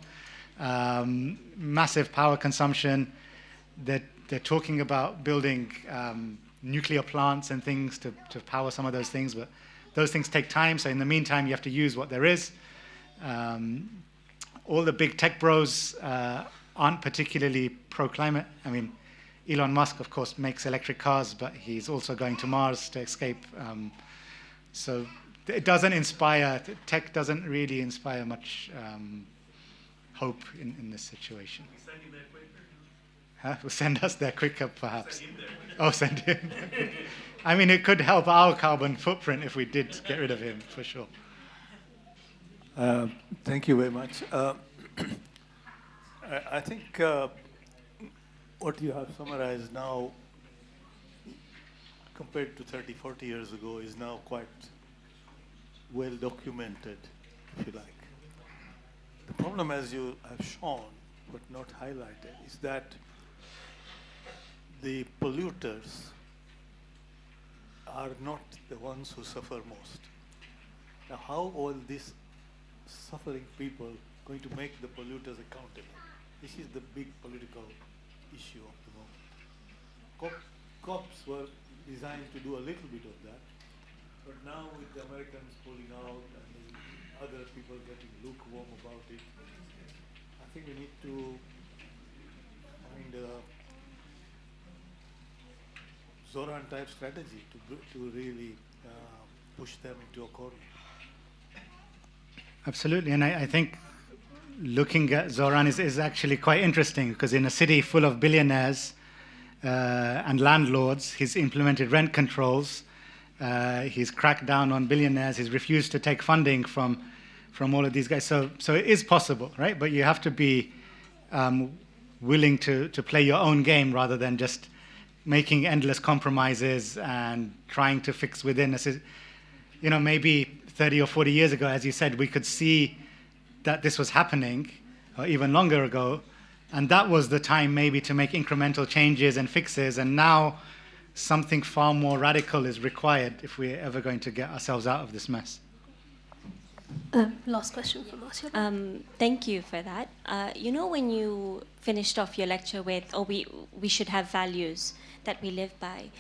massive power consumption. They're talking about building nuclear plants and things to power some of those things, but those things take time. So in the meantime, you have to use what there is. All the big tech bros aren't particularly pro-climate. I mean, Elon Musk, of course, makes electric cars, but he's also going to Mars to escape. So it doesn't inspire, tech doesn't really inspire much hope in this situation. Huh? We'll send us there quicker, perhaps. Send him. I mean, it could help our carbon footprint if we did get rid of him, for sure. Thank you very much. I think what you have summarized now, compared to 30, 40 years ago, is now quite well documented, if you like. The problem, as you have shown, but not highlighted, is that the polluters are not the ones who suffer most. Now, how all these suffering people going to make the polluters accountable? This is the big political issue of the moment. COPs were designed to do a little bit of that, but now with the Americans pulling out and the other people getting lukewarm about it, I think we need to find a Zoran-type strategy to really push them into a corner. Absolutely, and I think looking at Zoran is actually quite interesting, because in a city full of billionaires and landlords, he's implemented rent controls, he's cracked down on billionaires, he's refused to take funding from all of these guys. So it is possible, right? But you have to be willing to play your own game rather than just making endless compromises and trying to fix within us. You know, maybe 30 or 40 years ago, as you said, we could see that this was happening, or even longer ago, and that was the time maybe to make incremental changes and fixes, and now something far more radical is required if we're ever going to get ourselves out of this mess. Last question from us. Thank you for that. You know, when you finished off your lecture with, we should have values that we live by,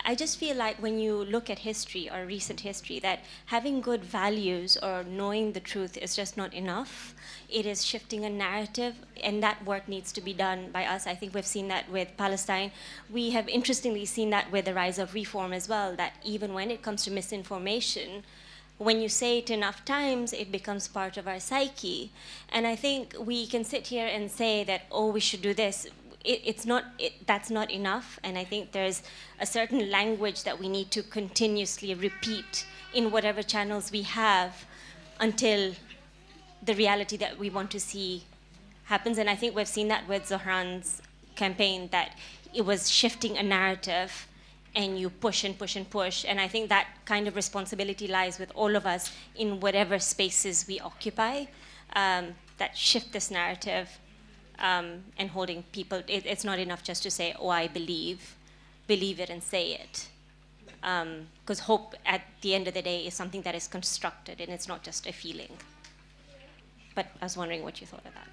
I just feel like when you look at history or recent history, that having good values or knowing the truth is just not enough. It is shifting a narrative, and that work needs to be done by us. I think we've seen that with Palestine. We have interestingly seen that with the rise of reform as well, that even when it comes to misinformation, when you say it enough times, it becomes part of our psyche. And I think we can sit here and say that, we should do this. That's not enough, and I think there's a certain language that we need to continuously repeat in whatever channels we have until the reality that we want to see happens. And I think we've seen that with Zohran's campaign, that it was shifting a narrative, and you push and push and push, and I think that kind of responsibility lies with all of us in whatever spaces we occupy, that shift this narrative. And holding people, it's not enough just to say, I believe it and say it. Because hope at the end of the day is something that is constructed, and it's not just a feeling. But I was wondering what you thought of that.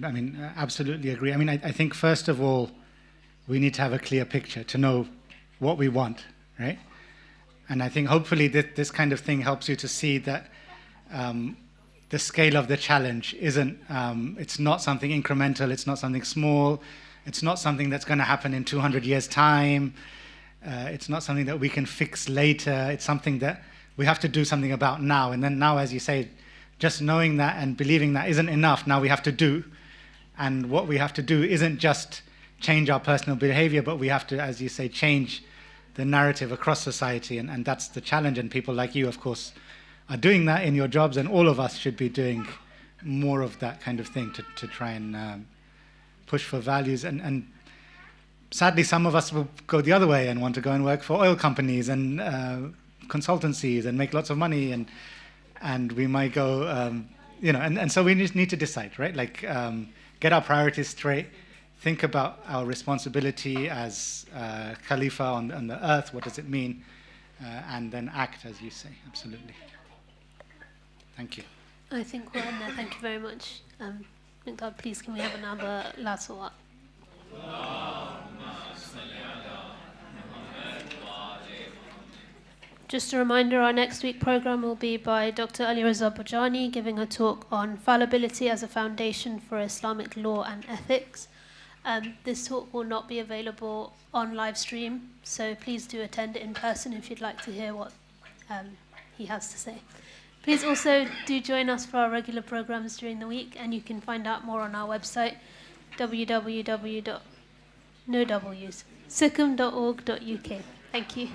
I mean, absolutely agree. I mean, I think first of all, we need to have a clear picture to know what we want, right? And I think hopefully this kind of thing helps you to see that the scale of the challenge isn't, it's not something incremental, it's not something small, it's not something that's going to happen in 200 years' time, it's not something that we can fix later, it's something that we have to do something about now. And then now, as you say, just knowing that and believing that isn't enough, now we have to do. And what we have to do isn't just change our personal behavior, but we have to, as you say, change the narrative across society, and that's the challenge. And people like you, of course, are doing that in your jobs, and all of us should be doing more of that kind of thing to try and push for values. And sadly, some of us will go the other way and want to go and work for oil companies and consultancies and make lots of money, and we might go, and so we just need to decide, right? Like, get our priorities straight, think about our responsibility as Khalifa on the earth, what does it mean, and then act as you say, absolutely. Thank you. I think we're on there. Thank you very much. Miqdad, please, can we have another la salawat? Just a reminder, our next week program will be by Dr. Ali Raza Bajani, giving a talk on fallibility as a foundation for Islamic law and ethics. This talk will not be available on live stream, so please do attend it in person if you'd like to hear what he has to say. Please also do join us for our regular programs during the week, and you can find out more on our website, www.sikkim.org.uk. Thank you.